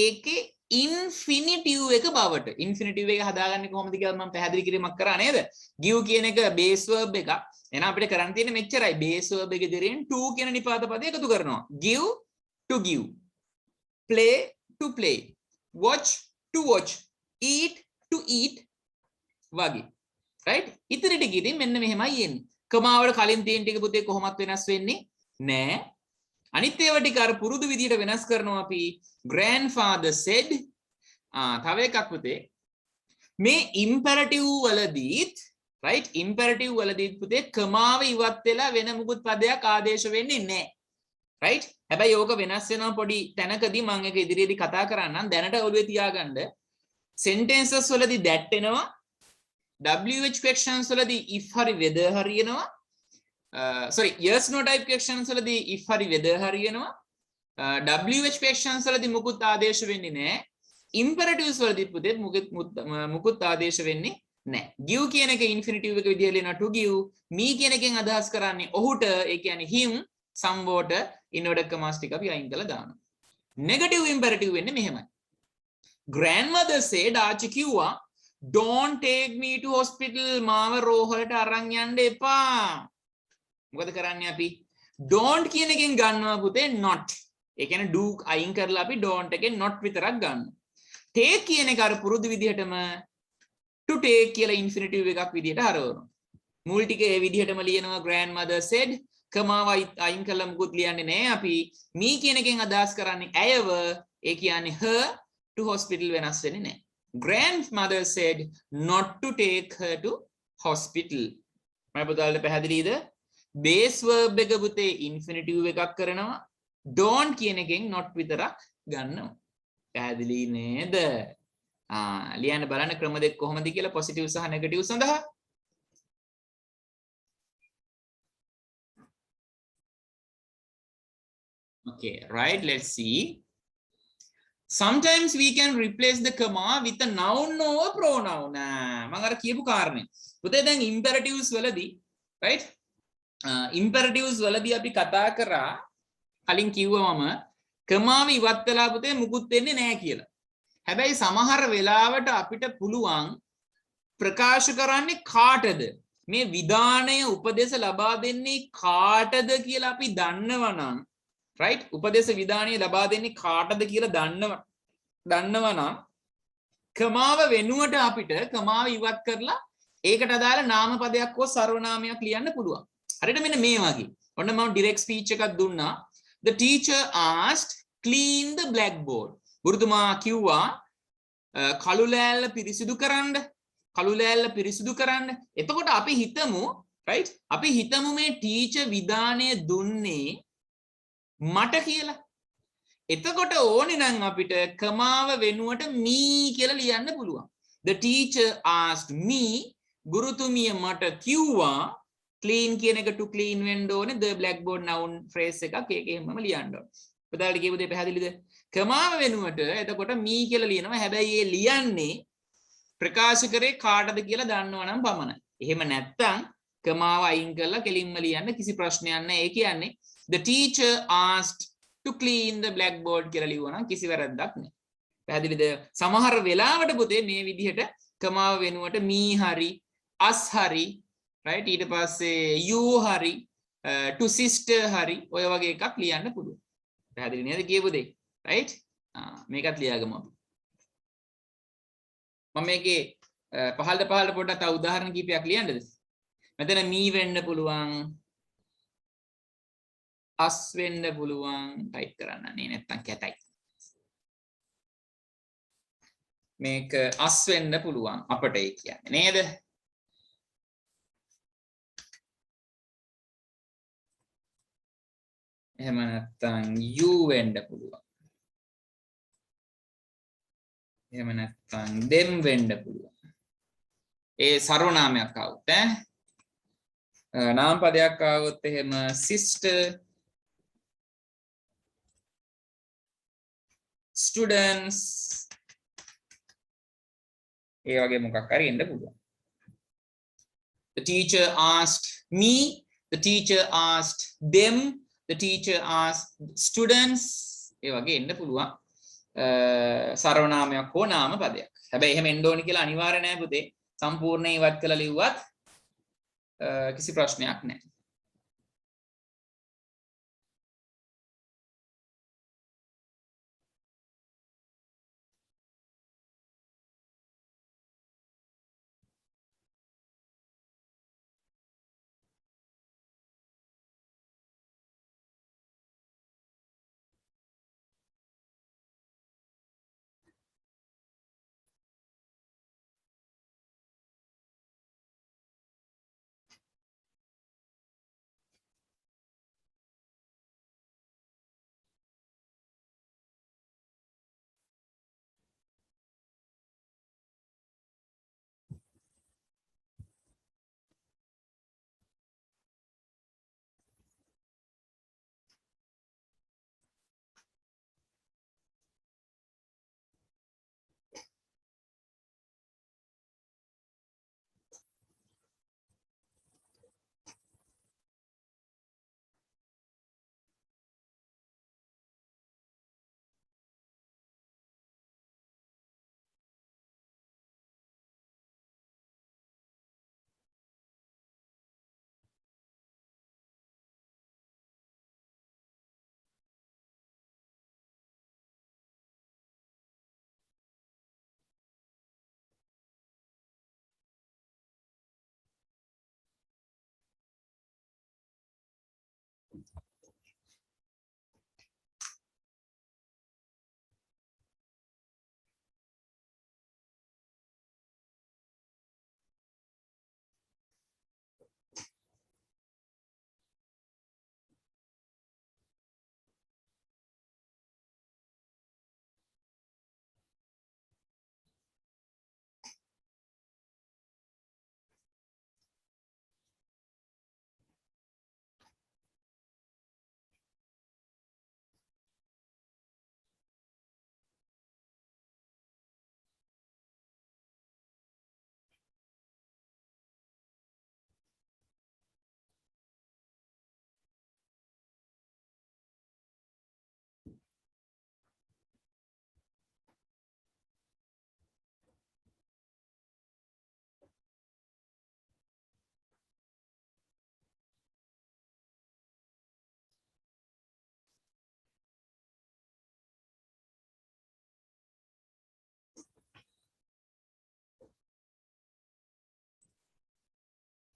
ඒකේ infinitive එක බවට. infinitive එක හදාගන්නේ කොහොමද කියලා මම පැහැදිලි කිරීමක් කරා නේද? give කියන එක base verb එකක්. එහෙනම් අපිට කරන්න තියෙන්නේ මෙච්චරයි. base verb එක ඉදිරියෙන් to කියන නිපාත පදය එකතු කරනවා. give to give. play to play. watch to watch. eat to eat වගේ. right? ඉතිරි ටික ඉතින් මෙන්න මෙහෙමයි එන්නේ. කමාවල කලින් තියෙන ටික පුතේ කොහොමත් වෙනස් වෙන්නේ නෑ. අනිත් ඒවා ටික අර පුරුදු විදියට වෙනස් කරනවා අපි. grandfather said තව එකක් පුතේ මේ imperative වලදීත් right imperative වලදීත් පුතේ කමාව ඉවත් වෙලා වෙන මුකුත් පදයක් ආදේශ වෙන්නේ නැහැ. right හැබැයි ඕක වෙනස් වෙනවා පොඩි තැනකදී මම ඒක ඉදිරියේදී කතා කරන්නම්. දැනට ඔළුවේ තියාගන්න sentences වලදී that එනවා. WH questions වලදී if හරි whether හරි එනවා. sorry yes no type questions වලදී if හරි whether හරි එනවා. WH questions වලදී මුකුත් ආදේශ වෙන්නේ නැහැ. imperatives වලදී පුතේ මුකුත් ආදේශ වෙන්නේ නැහැ. give කියන එක infinitive එක විදිහට ලියනවා to give. me කියන එකෙන් අදහස් කරන්නේ ඔහුට, ඒ කියන්නේ him some water inverted commas ටික අපි අයින් කරලා දානවා. negative imperative වෙන්නේ මෙහෙමයි. grandmother said ආච්චි කිව්වා don't take me to hospital මාව රෝහලට අරන් යන්න එපා. මොකද කරන්නේ අපි? don't කියන එකෙන් ගන්නවා පුතේ not. ඒ කියන්නේ do අයින් කරලා අපි don't එකෙන් not විතරක් ගන්නවා. take කියන එක අර පුරුදු විදිහටම to take කියලා infinitive එකක් විදිහට හරවනවා. මුල් ටික ඒ විදිහටම ලියනවා grandmother said කමාව අයින් කරලා මුකුත් ලියන්නේ නැහැ අපි. me කියන එකෙන් අදහස් කරන්නේ ඇයව, ඒ කියන්නේ her to hospital වෙනස් වෙන්නේ නැහැ. grandmother said not to take her to hospital. මම පුතාලට පැහැදිලිද? base verb එක පුතේ infinitive එකක් කරනවා. don't කියන එකෙන් not විතරක් ගන්නවා. පැහැදිලි නේද? ලියන්න බලන්න ක්‍රම දෙක කොහොමද කියලා positive සහ negative සඳහා. okay right, let's see. sometimes we can replace the comma with a noun or pronoun. මම අර කියපු කාරණේ. පුතේ දැන් imperatives වලදී right imperatives වලදී අපි කතා කරා කලින් කිව්වමම කමාව ඉවත් වෙලා පුතේ මුකුත් වෙන්නේ නැහැ කියලා. හැබැයි සමහර වෙලාවට අපිට පුළුවන් ප්‍රකාශ කරන්නේ කාටද? මේ විධානය උපදේශ ලබා දෙන්නේ කාටද කියලා අපි දන්නවනම් right උපදේශ විධානය ලබා දෙන්නේ කාටද කියලා දන්නවනම් කමාව වෙනුවට අපිට කමාව ඉවත් කරලා ඒකට අදාළ නාමපදයක් හෝ සර්වනාමයක් ලියන්න පුළුවන්. හරියට මෙන්න මේ වගේ. ඔන්න මම direct speech එකක් දුන්නා. The teacher asked clean the blackboard. ගුරුතුමා කිව්වා කළු ලෑල්ල පිරිසිදු කරන්න. කළු ලෑල්ල පිරිසිදු කරන්න. එතකොට අපි හිතමු right අපි හිතමු මේ teacher විධානය දුන්නේ මට කියලා. එතකොට ඕනේ නම් අපිට කමාව වෙනුවට me කියලා ලියන්න පුළුවන්. The teacher asked me ගුරුතුමිය මට කිව්වා clean කියන එක to clean වෙන්න ඕනේ. the blackboard noun phrase එකක් ඒක එහෙමම ලියන්න ඕනේ. ඔයාලට කියපු දේ පැහැදිලිද? කමාව වෙනුවට එතකොට me කියලා ලියනවා. හැබැයි ඒ ලියන්නේ ප්‍රකාශ කරේ කාටද කියලා දන්නවනම් පමණයි. එහෙම නැත්නම් කමාව අයින් කරලා කෙලින්ම ලියන්න කිසි ප්‍රශ්නයක් නැහැ. ඒ කියන්නේ the teacher asked to clean the blackboard කියලා ලියුවා නම් කිසි වැරද්දක් නැහැ. පැහැදිලිද? සමහර වෙලාවට පුතේ මේ විදිහට කමාව වෙනුවට me හරි us හරි right ඊට පස්සේ you හරි to sister හරි ඔය වගේ එකක් ලියන්න පුළුවන්. පැහැදිලි නේද කියපු දෙය? right මේකත් ලියාගමු අපි. මම මේකේ පහළට පොඩ්ඩක් තව උදාහරණ කිහිපයක් ලියන්නද? මෙතන me වෙන්න පුළුවන්, us වෙන්න පුළුවන්. ටයිප් කරන්න නේ නැත්තම් කැතයි. මේක us වෙන්න පුළුවන් අපට ඒ කියන්නේ නේද? එහෙම නැත්තම් you වෙන්න පුළුවන්. එහෙම නැත්තම් them වෙන්න පුළුවන්. ඒ සර්වනාමයක් આવුත් නාම පදයක් આવුත් එහෙම sister, students ඒ වගේ මොකක් හරි එන්න පුළුවන්. The teacher asked me, the teacher asked them, the teacher asked students ඒ වගේ එන්න පුළුවන්. සර්වනාමයක් හෝ නාම පදයක්. හැබැයි එහෙම එන්න ඕනි කියලා අනිවාර්ය නෑ පුතේ. සම්පූර්ණ ඉවත් කළා ලිව්වත් කිසි ප්‍රශ්නයක් නෑ.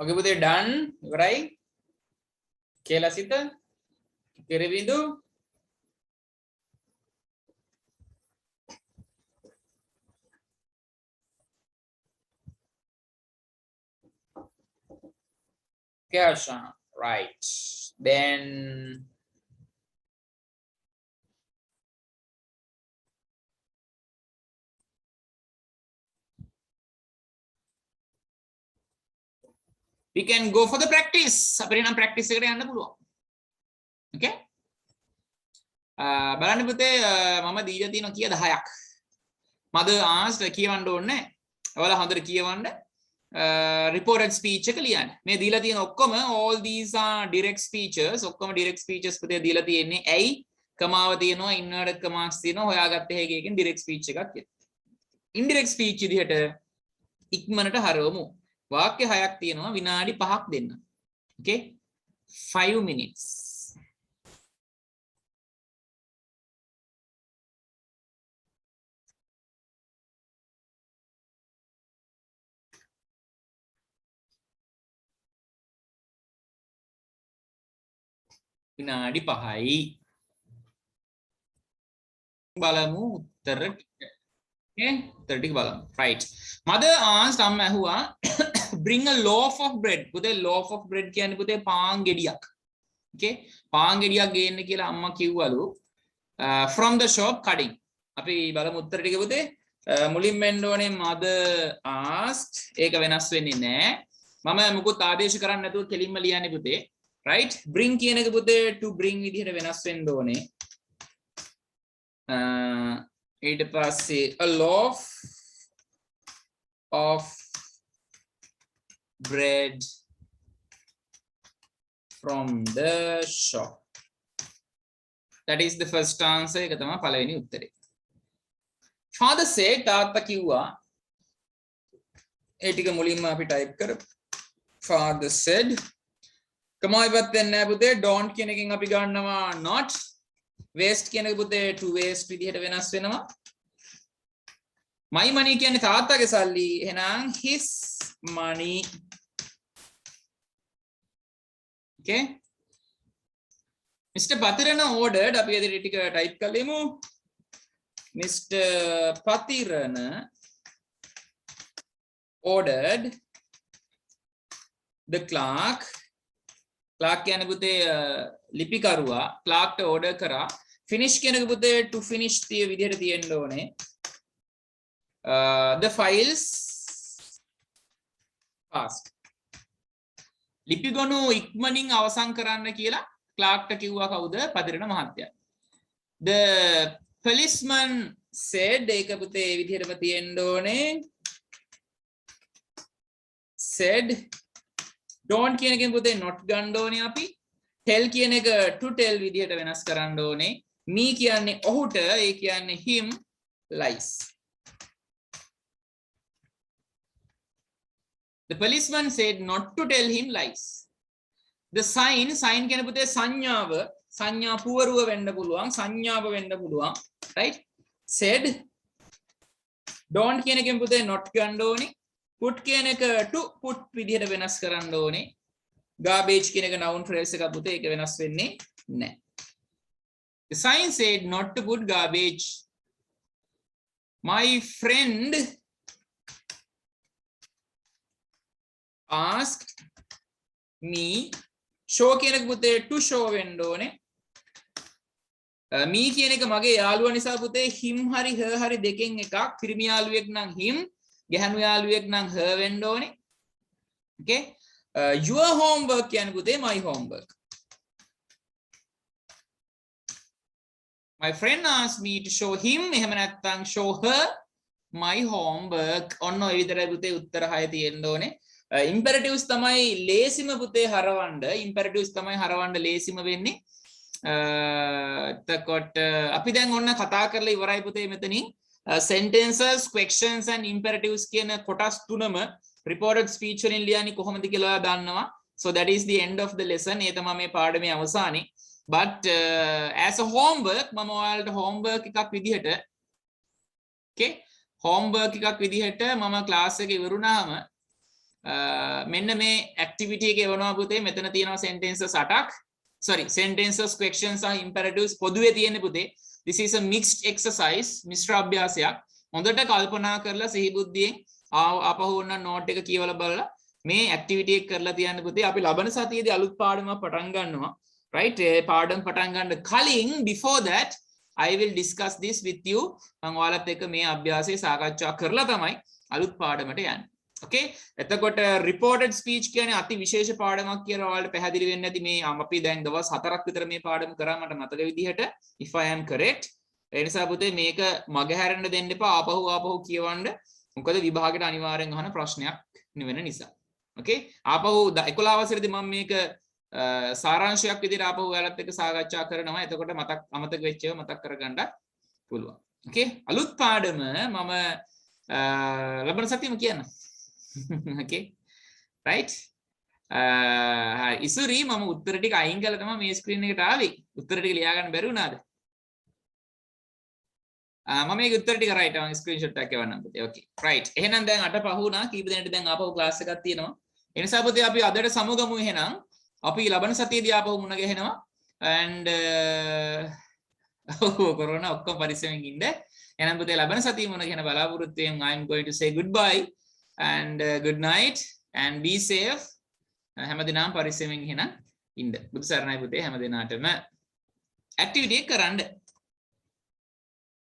Okay පුතේ done ඉවරයි කියලා සිත කෙරෙවිඳු Kesha, right. Then we can go for the practice. අපිට නම් practice එකට යන්න පුළුවන්. Okay? බලන්න පුතේ මම දීලා තියෙනවා කීයද 10ක්. මද ආස්ට් කියවන්න ඕනේ. ඔයාලා හොඳට කියවන්න. Reported speech එක ලියන්න. මේ දීලා තියෙන ඔක්කොම all these are direct speeches. ඔක්කොම direct speeches පුතේ දීලා තියෙන්නේ. ඇයි? කමාව තියෙනවා, inverted commas තියෙනවා. හොයාගත්ත හැකියකින් direct speech එකක් කියනවා. Indirect speech විදිහට ඉක්මනට හරවමු. වාක්‍ය 6ක් තියෙනවා විනාඩි 5ක් දෙන්න. Okay? 5 minutes. විනාඩි 5යි. බලමු උත්තර ටික. Okay? උත්තර ටික බලමු. Right. Mother asked අම්ම ඇහුවා bring a loaf of bread. පුතේ loaf of bread කියන්නේ පුතේ පාන් ගෙඩියක්. Okay? පාන් ගෙඩියක් ගේන්න කියලා අම්මා කිව්වලු. From the shop cutting. අපි බලමු උත්තර ටික පුතේ. මුලින්ම එන්න ඕනේ mother asked. ඒක වෙනස් වෙන්නේ නැහැ. මම මුකුත් ආදේශ කරන්නේ නැතුව කෙලින්ම ලියන්නේ පුතේ. Right? Bring කියන එක පුතේ to bring විදිහට වෙනස් වෙන්න ඕනේ. ඊට පස්සේ a loaf of bread from the shop. That is the first answer. එක තමයි පළවෙනි උත්තරේ. Father said තාත්තා කිව්වා ඒ ටික මුලින්ම අපි type කරමු. Father said කමා ඉවත් වෙන්නේ නැහැ පුතේ. don't කියන එකෙන් අපි ගන්නවා not. waste කියන එක පුතේ to waste විදිහට වෙනස් වෙනවා. my money කියන්නේ තාත්තගේ සල්ලි. එහෙනම් his money. Okay? Mr. Patirana ordered අපි අද ටික type කරලෙමු. Mr. Patirana ordered the clerk කියන්නේ පුතේ ලිපිකරුවා clerk ට order කරා. finish කියන එක පුතේ to finish තිය විදිහට තියෙන්න ඕනේ. The files fast. ලිපිගොනු ඉක්මනින් අවසන් කරන්න කියලා clerk ට කිව්වා කවුද? පතිරණ මහත්තයා. The policeman said ඒක පුතේ මේ විදිහටම තියෙන්න ඕනේ. said don't කියන එකෙන් පුතේ not ගන්න ඕනේ අපි. tell කියන එක to tell විදිහට වෙනස් කරන්න ඕනේ. me කියන්නේ ඔහුට, ඒ කියන්නේ him lies. The policeman said not to tell him lies. The sign කියන පුතේ සංඥාව, සංඥා පුවරුව වෙන්න පුළුවන්, සංඥාව වෙන්න පුළුවන්. right? said don't කියන එකෙන් පුතේ not ගන්න ඕනේ. put කියන එක to put විදිහට වෙනස් කරන්න ඕනේ. garbage කියන එක noun phrase එකක් පුතේ ඒක වෙනස් වෙන්නේ නැහැ. The sign said not to put garbage. My friend asked me show කියන එක පුතේ to show වෙන්න ඕනේ. me කියන එක මගේ යාළුවා නිසා පුතේ him හරි her හරි දෙකෙන් එකක්. පිරිමි යාළුවෙක් නම් him, ගැහණු යාළුවෙක් නම් her වෙන්න ඕනේ. Okay? Your homework කියන්නේ පුතේ my homework. My friend asked me to show him එහෙම නැත්නම් show her my homework. ඔන්න ඔය විතරයි පුතේ උත්තර 6 තියෙන්න ඕනේ. imperatives තමයි ලේසිම පුතේ හරවන්න. imperatives තමයි හරවන්න ලේසිම වෙන්නේ. එතකොට අපි දැන් ඔන්න කතා කරලා ඉවරයි පුතේ මෙතනින්. sentences, questions and imperatives කියන කොටස් තුනම reported speech වලින් ලියන්නේ කොහොමද කියලා දන්නවා. So that is the end of the lesson. ඒ තමයි මේ පාඩමේ අවසානේ. But as a homework මම ඔයාලට homework එකක් විදිහට okay homework එකක් විදිහට මම class එක ඉවරුනාම මෙන්න මේ activity එක එවනවා පුතේ. මෙතන තියෙනවා sentences 8ක්. Sorry, sentences, questions and imperatives පොදුවේ තියෙන්නේ පුතේ. This is a mixed exercise. මිශ්‍ර අභ්‍යාසයක්. හොඳට කල්පනා කරලා සිහි බුද්ධියෙන් ආපහු ඔන්න note එක කියවලා බලලා මේ activity එක කරලා තියන්න පුතේ. අපි ලබන සතියේදී අලුත් පාඩමක් පටන් ගන්නවා. Right? පාඩම් පටන් ගන්න කලින් before that I will discuss this with you. මම ඔයාලත් එක්ක මේ අභ්‍යාසය සාකච්ඡා කරලා තමයි අලුත් පාඩමට යන්නේ. Okay? එතකොට reported speech කියන්නේ අති විශේෂ පාඩමක් කියලා ඔයාලට පැහැදිලි වෙන්නේ නැති මේ අපි දැන් දවස් 4ක් විතර මේ පාඩම කරා මට මතක විදිහට if I am correct. ඒ නිසා පුතේ මේක මගහැරෙන්න දෙන්න එපා. ආපහු කියවන්න. මොකද විභාගයට අනිවාර්යෙන් අහන ප්‍රශ්නයක් වෙන නිසා. Okay? ආපහු 11 වසරේදී මම මේක සාරාංශයක් විදිහට ආපහු ඔයාලත් එක්ක සාකච්ඡා කරනවා. එතකොට අමතක වෙච්ච ඒවා මතක් කරගන්න පුළුවන්. Okay? අලුත් පාඩම මම ලබන සතියේම කියන්න. Okay? Right? හරි. ඉසුරි මම උත්තර ටික අයින් කළා තමයි මේ ස්ක්‍රීන් එකට ආවේ. උත්තර ටික ලියා ගන්න බැරි වුණාද? මම මේක උත්තර ටික right මම ස්ක්‍රීන්ෂොට් එකක් එවන්නම් පුතේ. Okay. Right. එහෙනම් දැන් 8 පහ වුණා. කීප දෙනෙක්ට දැන් ආපහු ක්ලාස් එකක් තියෙනවා. ඒ නිසා පුතේ අපි අදට සමුගමු එහෙනම්. අපි ලබන සතියේදී ආපහු මුණ ගැහෙනවා and කොරෝනා ඔක්කොම පරිස්සමෙන් ඉන්න. එහෙනම් පුතේ ලබන සතියේ මුණ ගැහෙන බලාපොරොත්තු වෙමින් I am going to say goodbye and good night and be safe. හැමදිනම පරිස්සමෙන් එහෙනම් ඉන්න. බුදු සරණයි පුතේ හැමදිනාටම activity එක කරන්න.